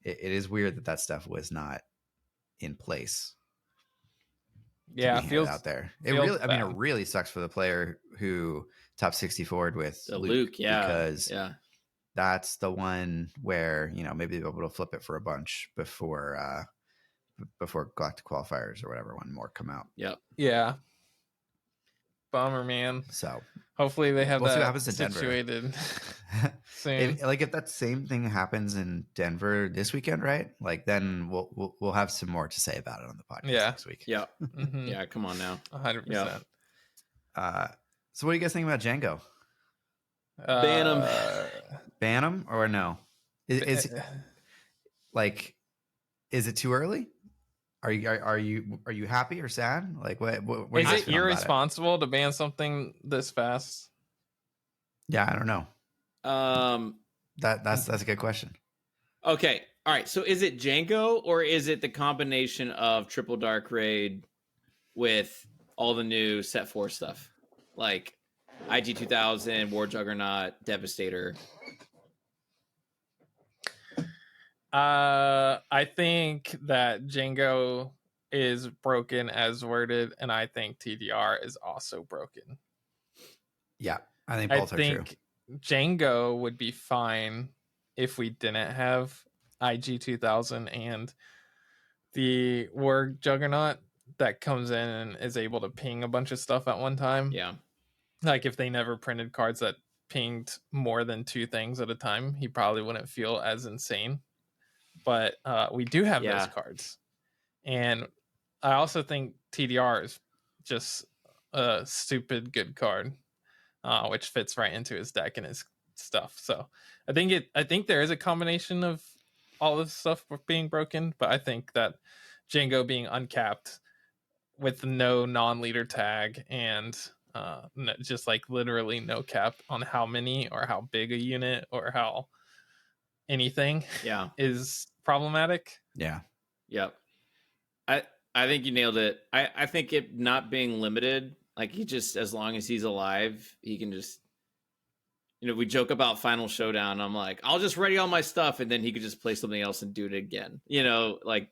it is weird that stuff was not in place. Yeah, to be handed out there. It feels really, I mean, it bad. really sucks for the player who top 64'd with Luke, yeah, because yeah. that's the one where maybe they'll be able to flip it for a bunch before Galactic Qualifiers or whatever one more come out. Yep. Yeah. Bummer, man. So hopefully they have we'll see what that happens in situated soon. if that same thing happens in Denver this weekend, right? Like then we'll have some more to say about it on the podcast next week. Yeah. Yeah. Come on now. 100%. So what do you guys think about Jango? Ban him. Ban him or no? Is it too early? Are you happy or sad? Like what is you it irresponsible to ban something this fast? Yeah, I don't know. That's a good question. Okay. All right. So is it Jango or is it the combination of Triple Dark Raid with all the new Set 4 stuff? Like IG 2000, War Juggernaut, Devastator. I think that Jango is broken as worded, and I think TDR is also broken. Yeah, I think both are true. Jango would be fine if we didn't have IG 2000 and the War Juggernaut that comes in and is able to ping a bunch of stuff at one time. Yeah. Like if they never printed cards that pinged more than 2 things at a time, he probably wouldn't feel as insane. But we do have those cards. And I also think TDR is just a stupid good card, which fits right into his deck and his stuff. So I think there is a combination of all this stuff being broken, but I think that Jango being uncapped with no non-leader tag and just like literally no cap on how many or how big a unit or how anything is problematic. Yeah. Yep. I think you nailed it. I think it not being limited, like he just, as long as he's alive, he can just, we joke about Final Showdown. I'm like, I'll just ready all my stuff, and then he could just play something else and do it again. Like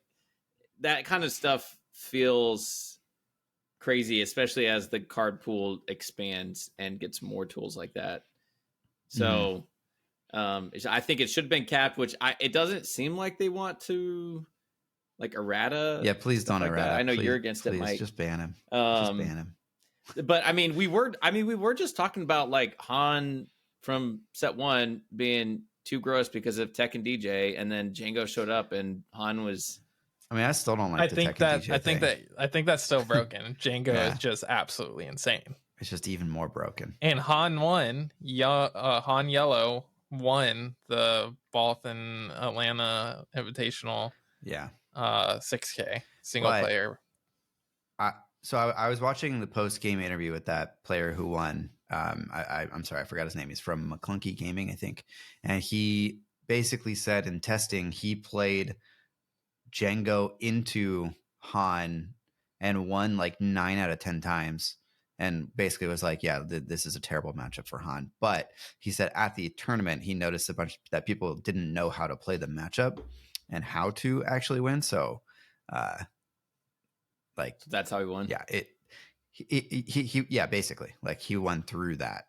that kind of stuff feels crazy, especially as the card pool expands and gets more tools like that. So I think it should have been capped, which it doesn't seem like they want to, like errata. Yeah, please don't like errata. I know please, you're against it, Mike. Just ban him. Just ban him. But I mean, we were just talking about like Han from set 1 being too gross because of Tech and DJ, and then Jango showed up and Han was. I mean, I still don't like the Tech and DJ I think that's still broken. Jango is just absolutely insane. It's just even more broken. And Han won. Han Yellow won the Boston Atlanta Invitational. Yeah. 6K single player. So I was watching the post-game interview with that player who won. I'm sorry, I forgot his name. He's from McClunky Gaming, I think. And he basically said in testing, he played Jango into Han and won like 9 out of 10 times. And basically was like, yeah, this is a terrible matchup for Han. But he said at the tournament, he noticed a bunch that people didn't know how to play the matchup and how to actually win. So, that's how he won. Yeah, he basically like he won through that.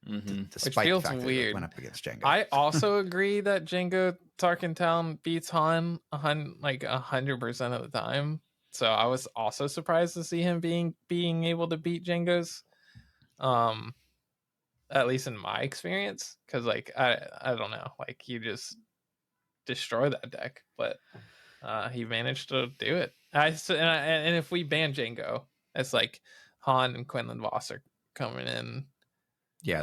Which feels weird. Went up against Jango. I also agree that Jango Tarkentown beats Han like 100% of the time. So I was also surprised to see him being able to beat Jango's, at least in my experience, because like I don't know, like you just destroy that deck, but he managed to do it. And if we ban Jango, it's like Han and Quinlan Voss are coming in. Yeah,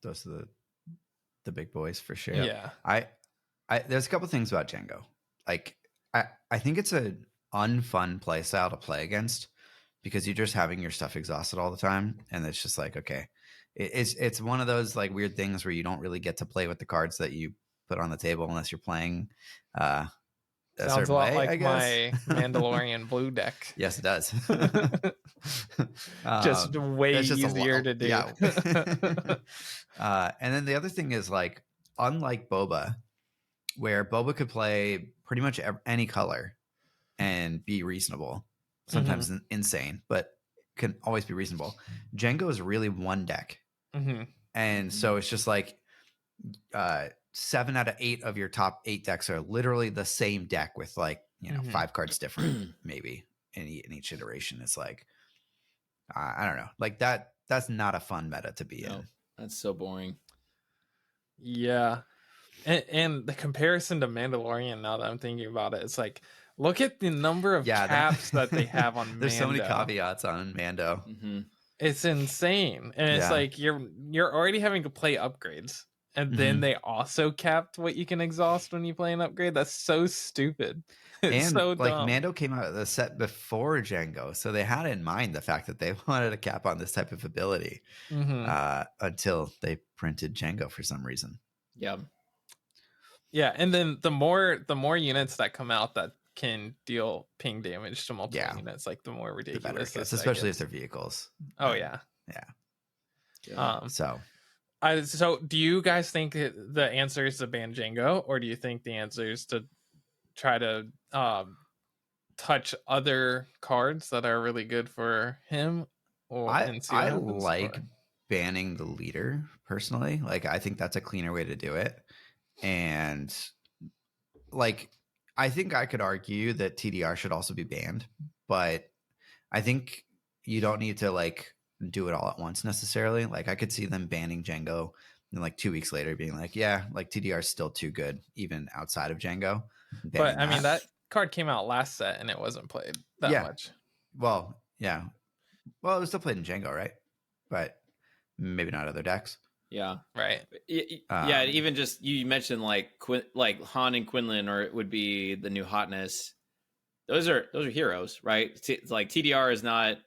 those are the big boys for sure. Yeah. I there's a couple things about Jango. Like I think it's a unfun play style to play against because you're just having your stuff exhausted all the time, and it's just like, okay, it's one of those like weird things where you don't really get to play with the cards that you put on the table unless you're playing a Sounds a certain lot way, I like guess. my Mandalorian blue deck. Yes, it does. Just way That's just easier to do. Yeah. And then the other thing is like, unlike Boba, where Boba could play pretty much any color and be reasonable, sometimes insane, but can always be reasonable. Jango is really one deck. And so it's just like 7 out of 8 of your top 8 decks are literally the same deck with like, 5 cards different, maybe in each iteration. It's like, I don't know, like that's not a fun meta to be in. That's so boring. Yeah. And the comparison to Mandalorian, now that I'm thinking about it, it's like, look at the number of caps that they have on Mando. There's so many caveats on Mando. It's insane. And it's like you're already having to play upgrades. And then they also capped what you can exhaust when you play an upgrade. That's so stupid. It's and so like dumb. Mando came out of the set before Jango, so they had in mind the fact that they wanted a cap on this type of ability until they printed Jango for some reason. Yeah. Yeah, and then the more units that come out that can deal ping damage to multiple units, like the more ridiculous, the better it gets, especially if they're vehicles. Oh yeah. So do you guys think the answer is to ban Jango, or do you think the answer is to try to touch other cards that are really good for him? Or I like banning the leader personally. Like, I think that's a cleaner way to do it. And like, I think I could argue that TDR should also be banned, but I think you don't need to like do it all at once necessarily. Like, I could see them banning Jango and like 2 weeks later being like, yeah, like TDR is still too good even outside of Jango. But I mean, that card came out last set and it wasn't played that much. Well, yeah. Well, it was still played in Jango, right? But maybe not other decks. Yeah. Right. Yeah. Even just you mentioned like Han and Quinlan, or it would be the new hotness. Those are heroes, right? It's like TDR is not.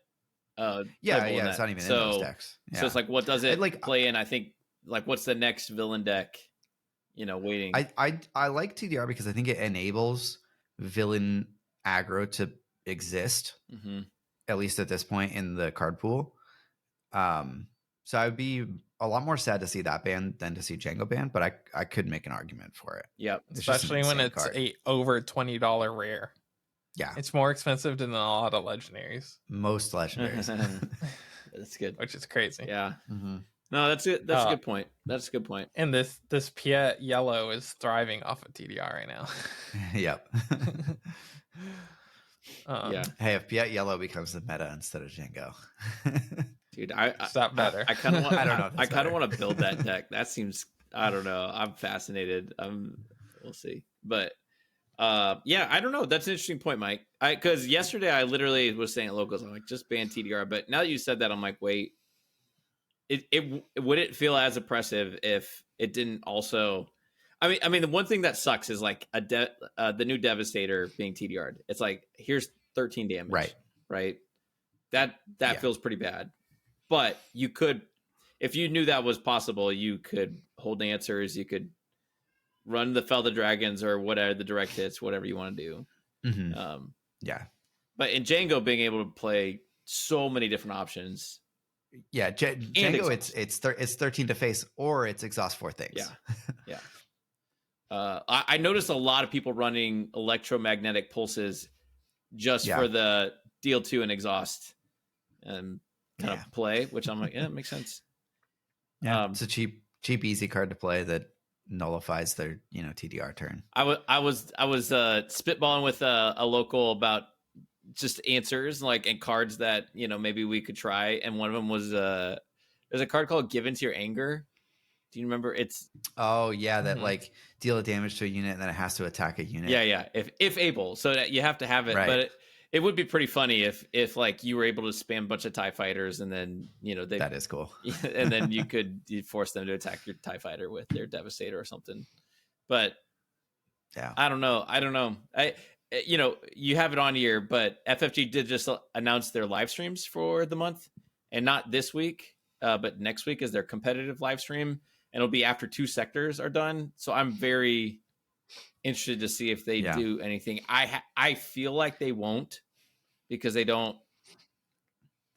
It's not even in those decks. So it's like, what does it like play in? I think like, what's the next villain deck? Waiting. I like TDR because I think it enables villain aggro to exist, at least at this point in the card pool. So I would be a lot more sad to see that ban than to see Jango ban, but I could make an argument for it. Yep. Especially when it's a over $20 rare. Yeah. It's more expensive than a lot of legendaries. Most legendaries. That's good. Which is crazy. Yeah. No, that's it. That's a good point. That's a good point. And this Piet Yellow is thriving off of TDR right now. Yep. Yeah. Hey, if Piet Yellow becomes the meta instead of Jango. Dude, is that better? I kind of want. I don't know. I kind of want to build that deck. That seems. I don't know. I'm fascinated. We'll see. But yeah, I don't know. That's an interesting point, Mike. Because yesterday I literally was saying at locals, I'm like, just ban TDR. But now that you said that, I'm like, wait. It would it feel as oppressive if it didn't also. I mean, the one thing that sucks is like the new Devastator being TDR'd. It's like, here's 13 damage. Right. That feels pretty bad. But you could, if you knew that was possible, you could hold answers. You could run the Fell the Dragons or whatever, the direct hits, whatever you want to do. Yeah. But in Jango, being able to play so many different options. Yeah, Jango, it's 13 to face, or it's exhaust 4 things. Yeah. I noticed a lot of people running electromagnetic pulses just for the deal 2 and exhaust kind of play, which I'm like, yeah, it makes sense. Yeah, it's a cheap, easy card to play that nullifies their TDR turn. I was spitballing with a local about just answers and cards that maybe we could try, and one of them was there's a card called Given to Your Anger. Do you remember? It's that like deal damage to a unit and then it has to attack a unit. Yeah. If able, so that you have to have it. Right. But it would be pretty funny if like you were able to spam a bunch of TIE fighters and then that is cool. And then you'd force them to attack your TIE fighter with their Devastator or something. But yeah, I don't know. you know, you have it on here, but FFG did just announce their live streams for the month, and not this week, but next week is their competitive live stream, and it'll be after 2 sectors are done. So I'm very interested to see if they do anything. I feel like they won't, because they don't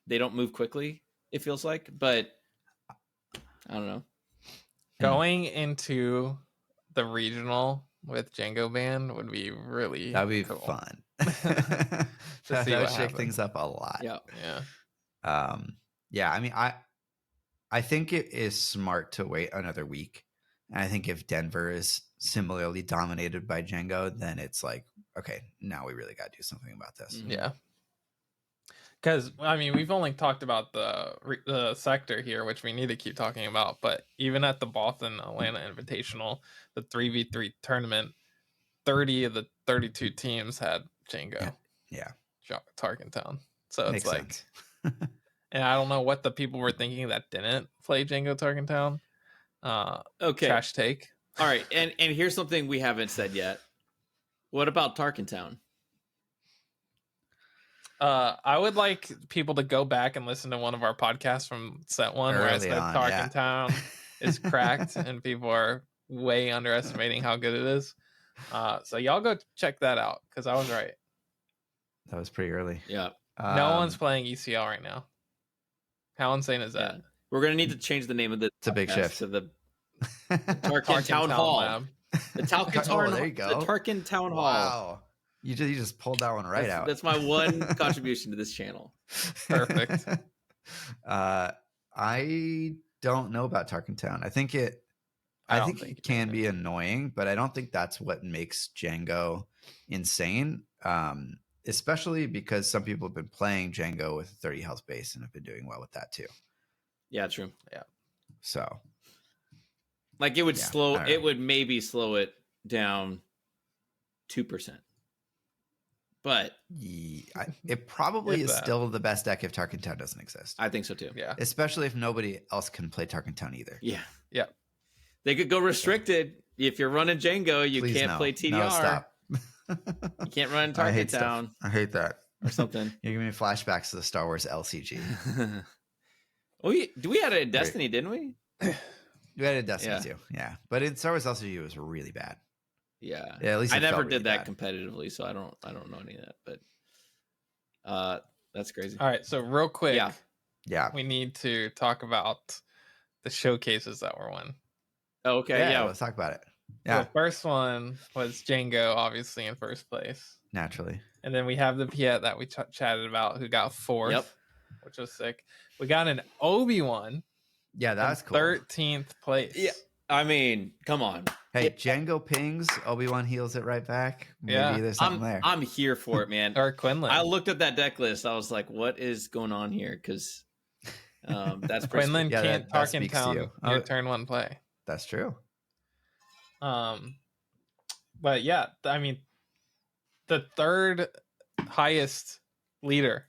move quickly, it feels like, but I don't know. Going into the regional with Jango Band would be really That'd be cool. fun. To that see would what shake happens. things up a lot. Yeah. Yeah, I mean, I think it is smart to wait another week. And I think if Denver is similarly dominated by Django, then it's like, okay, now we really got to do something about this. Mhm. Yeah. Because, I mean, we've only talked about the sector here, which we need to keep talking about. But even at the Boston Atlanta Invitational, the 3v3 tournament, 30 of the 32 teams had Django. Yeah. Tarkentown. So Makes it's like, sense. and I don't know what the people were thinking that didn't play Django Tarkentown. Okay. Trash take. All right. And here's something we haven't said yet. What about Tarkentown? I would like people to go back and listen to one of our podcasts from set 1 where I Early said on, Tarkentown is cracked and people are way underestimating how good it is. So y'all go check that out, because I was right. That was pretty early. Yeah. No one's playing ECL right now. How insane is that? Yeah. We're going to need to change the name of the It's a big shift. to the Tarkin Town Hall. Lab. The Tarkin Oh, there you go. The Tarkin Town Hall. Wow. You just pulled that one right out. That's my one contribution to this channel. Perfect. I don't know about Tarkentown. I think it can be annoying, but I don't think that's what makes Django insane. Especially because some people have been playing Django with a 30 health base and have been doing well with that too. Yeah, true. Yeah. So, like, it would maybe slow it down 2%. But it probably is still the best deck if Tarkentown doesn't exist. I think so too. Yeah. Especially if nobody else can play Tarkentown either. Yeah. Yeah. They could go restricted. If you're running Django, you can't play TDR. No, stop. You can't run Tarkentown. I hate that. Or something. You're giving me flashbacks to the Star Wars LCG. We had it in Destiny, didn't we? You had it in Destiny too. Yeah. But in Star Wars LCG, it was really bad. Yeah. At least I never really did that bad. competitively, so I don't know any of that. But that's crazy. All right, so real quick, yeah, we need to talk about the showcases that were won. Oh, okay, yeah. Let's talk about it. So the first one was Django, obviously in first place. Naturally. And then we have the Piet that we chatted about, who got fourth, which was sick. We got an Obi-Wan. Yeah, that's cool. 13th place. Yeah, I mean, come on. Hey, Django pings, Obi-Wan heals it right back. Maybe there's something there. I'm here for it, man. Or Quinlan. I looked at that deck list. I was like, what is going on here? Because that's Quinlan can't Tarkentown your turn 1 play. That's true. But yeah, I mean, the third highest leader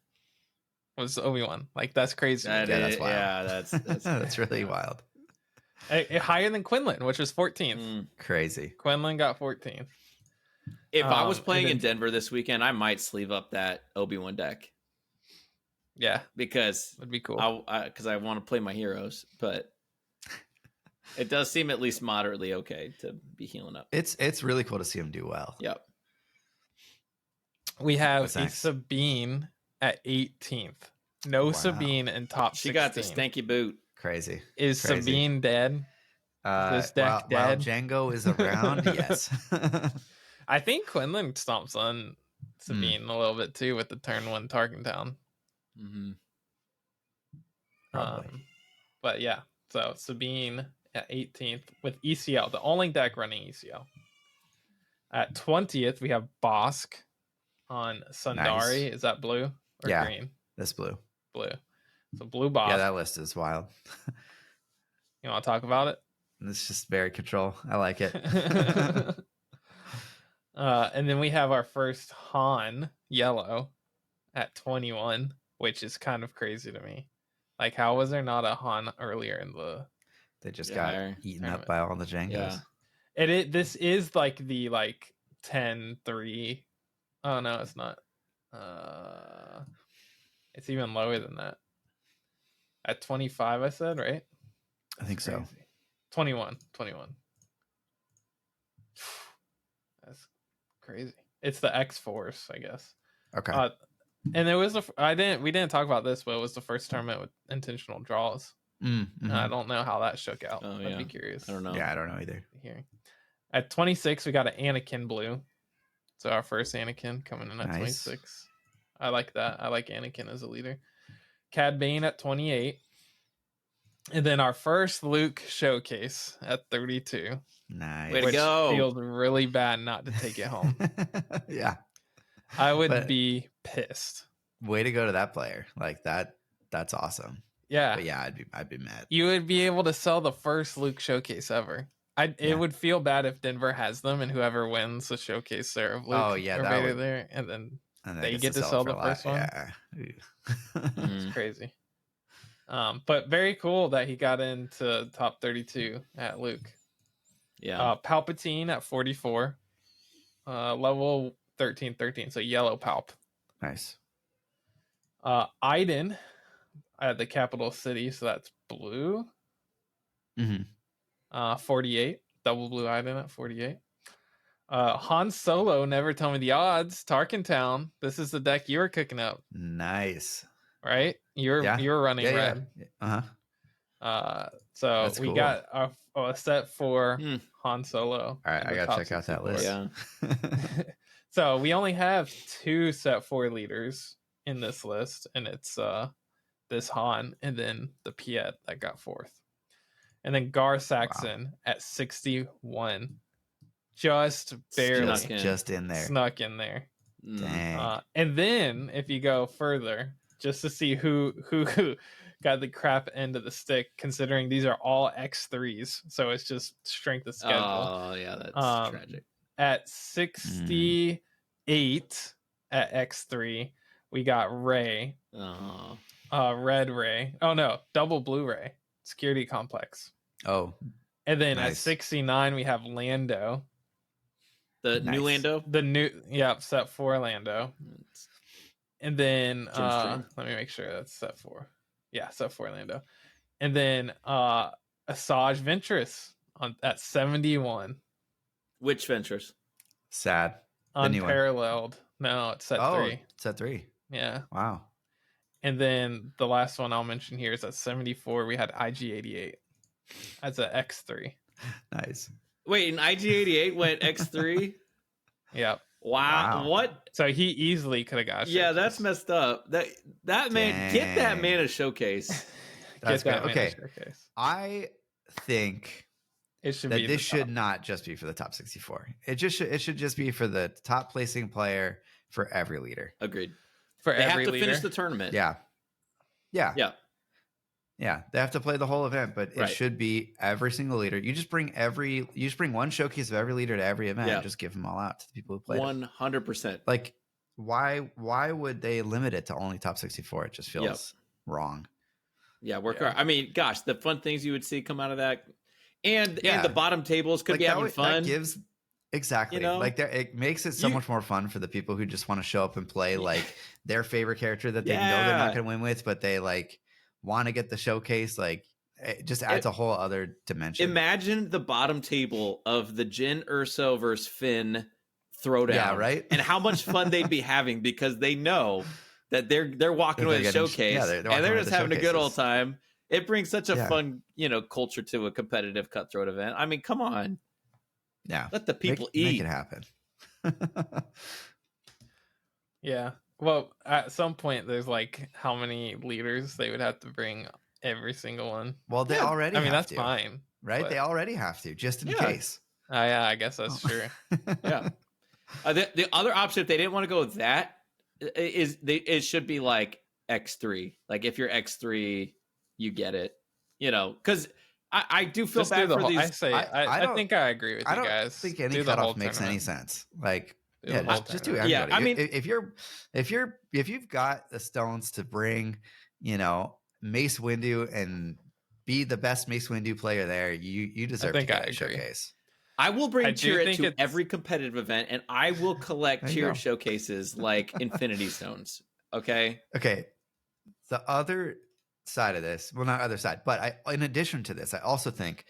was Obi-Wan. Like, that's crazy. That's wild. Yeah, that's that's really wild. Higher than Quinlan, which was 14th. Crazy. Quinlan got 14th. If I was playing in Denver this weekend, I might sleeve up that Obi-Wan deck. Yeah, because it'd be cool. Because I want to play my heroes, but it does seem at least moderately okay to be healing up. It's really cool to see him do well. Yep. We have Sabine at 18th. No Sabine in top 16. She got the stanky boot. Crazy. Is Sabine dead? This deck dead? While Django is around, yes. I think Quinlan stomps on Sabine a little bit too with the turn 1 Tarkentown. Mm-hmm. But yeah, so Sabine at 18th with ECL, the only deck running ECL. At 20th, we have Bosk on Sundari. Nice. Is that blue or green? That's blue. Blue. So blue Bosk. Yeah, that list is wild. You want to talk about it? It's just very control. I like it. And then we have our first Han yellow at 21, which is kind of crazy to me. Like, how was there not a Han earlier in the? They just got eaten up by all the Jangos. Yeah. This is like the 10-3 Oh no, it's not. It's even lower than that. At 25, I said, right? I think so. 21. That's crazy. It's the X Force, I guess. Okay. And it was we didn't talk about this, but it was the first tournament with intentional draws. Mm-hmm. I don't know how that shook out. Oh, I'd yeah. be curious. I don't know. Yeah, I don't know either. Hearing. At 26, we got an Anakin blue. So our first Anakin coming in at Nice. 26. I like that. I like Anakin as a leader. Cad Bane at 28. And then our first Luke showcase at 32. Nice. Way to which go. feels really bad not to take it home. Yeah. I would But- be pissed. Way to go to that player. Like that's awesome. Yeah. But yeah, I'd be mad. You would be able to sell the first Luke showcase ever. Yeah. It would feel bad if Denver has them and whoever wins the showcase there of Luke Oh, yeah, or that Vader would- there, and then And They gets get to it sell for the a lot. first one? Yeah. Mhm. it's crazy. But very cool that he got into top 32 at Luke. Yeah. Palpatine at 44. Level 13, so yellow Palp. Nice. Iden at the capital city, so that's blue. Mm-hmm. 48. Double blue Iden at 48. Han Solo, never tell me the odds. Tarkin Town. This is the deck you were cooking up, Nice. right? You're running red. Yeah. Uh-huh. So That's we cool. got a set for Hmm. Han Solo. All right, in I the gotta top check out that 64. list. Yeah. So we only have 2 set 4 leaders in this list, and it's this Han and then the Piet that got 4th. And then Gar Saxon at 61. Just barely just in there. snuck in there. Mm. Dang. And then if you go further, just to see who got the crap end of the stick, considering these are all X3s, so it's just strength of schedule. Oh, yeah, that's tragic. At 68 at X3, we got Ray. Oh. Red Ray. Oh no, double blue Ray. Security complex. Oh, And then at Nice. 69, we have Lando. The Nice. new Lando? The new, set 4 Lando. And then Jimstream. let me make sure that's set 4. Yeah, set 4 Lando. And then Asajj Ventress at 71. Which Ventures? sad. The new one. Unparalleled. No, it's set 3. Set 3. Yeah. Wow. And then the last one I'll mention here is at 74. We had IG88 as an X3. Nice. Wait, and IG88 went X3? Yep. Wow. Wow. What? So he easily could have got. Yeah, showcase. that's messed up. That man, get that man a showcase. That's Get that great. man a Okay. showcase. I think It should that be this the should top. not just be for the top 64. It should just be for the top placing player for every leader. Agreed. for They have every to leader. finish the tournament. Yeah. Yeah. Yeah. Yeah. They have to play the whole event, but Right. it should be every single leader. You just bring one showcase of every leader to every event Yeah. and just give them all out to the people who played it. 100%. Like why would they limit it to only top 64? It just feels wrong. Yeah, work Yeah. hard. I mean, gosh, the fun things you would see come out of that, and Yeah. the bottom tables could Like, be having that fun. That gives exactly You know? like it makes it so You- much more fun for the people who just want to show up and play like their favorite character that they know they're Yeah. not going to win with, but they like want to get the showcase. Like it just adds a whole other dimension. Imagine the bottom table of the Jin Urso versus Finn throwdown. Yeah, right? And how much fun they'd be having because they know that they're walking That with they're a getting- showcase yeah, they're and walking they're with just the having a good old showcases. time. It brings such a Yeah. fun, culture to a competitive cutthroat event. I mean, come on. Yeah. Let the people Make eat. it happen. Yeah. Well, at some point, there's like how many leaders they would have to bring every single one. Well, they Yeah. already I mean, have that's to, fine. right? but- They already have to, just in Yeah. case. Yeah, I guess that's true. Yeah. The other option, if they didn't want to go with that, is it should be like X3. Like if you're X3, you get it. Because I do feel Just do bad the for whole. these. I say. I I don't- think I agree with I you don't guys. think any Do the whole cutoff makes any tournament. sense. Like, Do yeah, the whole just do tournament. everybody. Yeah, I mean- if you've got the stones to bring, Mace Windu and be the best Mace Windu player there, you deserve to think I get a agree. showcase. I will I bring do Cheer It think to it's- every competitive event, and I will collect There you Cheer It go. showcases like Infinity Stones. Okay. Okay. The other side of this, well, not other side, but in addition to this, I also think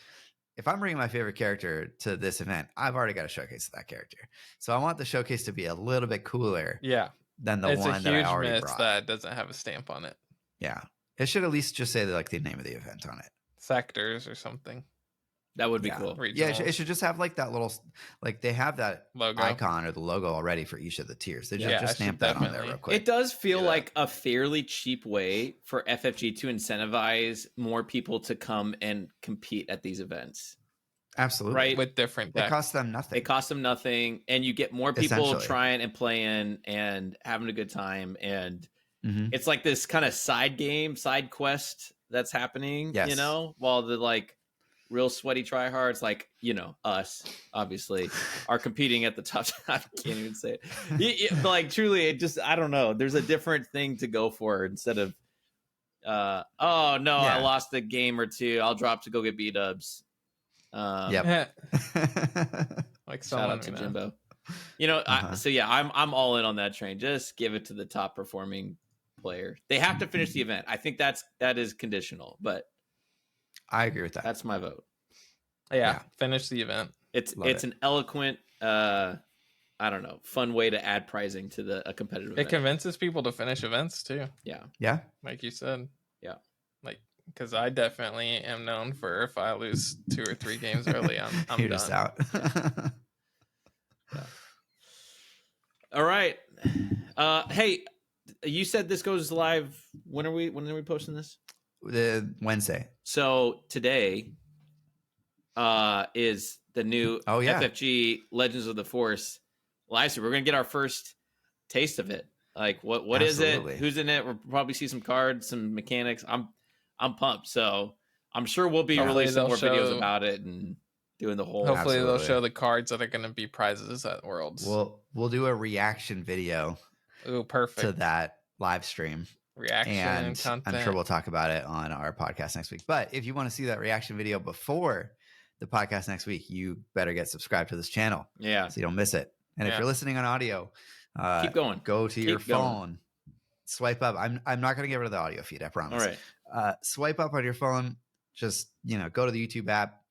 if I'm bringing my favorite character to this event, I've already got a showcase of that character. So I want the showcase to be a little bit cooler Yeah, than the it's a one that I huge already miss brought. that doesn't have a stamp on it. Yeah. It should at least just say like the name of the event on it. Sectors or something. That would be Yeah. cool. Yeah, it Regionals. should just have like that little, like they have that Logo. icon or the logo already for each of the tiers. They Yeah, just I should stamp that on there definitely- real quick. It does feel Yeah. like a fairly cheap way for FFG to incentivize more people to come and compete at these events. Absolutely. Right. With different It decks. costs them nothing. They cost them nothing, and you get more people Essentially. trying and playing and having a good time. And Mhm. it's like this kind of side game, side quest that's happening, you Yes. know, while the like real sweaty tryhards, like, you know, us obviously are competing at the top. I can't even say it. But like truly, it just, I don't know. There's a different thing to go for instead of, oh no, I Yeah. lost a game or two. I'll drop to go get B-dubs. Yep. Like Shout someone out to we know. Jimbo. You know, Uh-huh. so yeah, I'm all in on that train. Just give it to the top performing player. They have to finish the event. I think that is conditional, but I agree with that. that's my vote. Yeah, Yeah. finish the event. It's Love it's it. an eloquent, I don't know, fun way to add pricing to a competitive It event. convinces people to finish events too, Yeah, Yeah. like you said. Yeah. Like, because I definitely am known for if I lose 2 or 3 games early, I'm You're done. just out. all right. Hey, you said this goes live. When are we posting this? The Wednesday. So today is the new Oh, yeah. FFG Legends of the Force live stream. We're gonna get our first taste of it. Like what is Absolutely. it? Who's in it? We'll probably see some cards, some mechanics. I'm pumped. So I'm sure we'll be Hopefully releasing more they'll videos show- about it and doing the whole. Hopefully they'll Absolutely. show the cards that are going to be prizes at Worlds. We'll do a reaction video Ooh, perfect. to that live stream. Reaction And content. I'm sure we'll talk about it on our podcast next week. But if you want to see that reaction video before the podcast next week, you better get subscribed to this channel Yeah, so you don't miss it. And if Yeah. you're listening on audio, keep going. go to your Keep going. phone, swipe up. I'm not going to get rid of the audio feed, I All promise. right. Swipe up on your phone. Just, go to the YouTube app,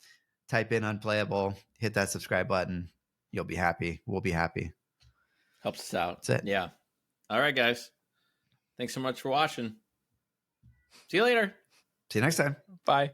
type in unplayable, hit that subscribe button. You'll be happy. We'll be happy. Helps us out. That's it. Yeah. All right, guys. Thanks so much for watching. See you later. See you next time. Bye.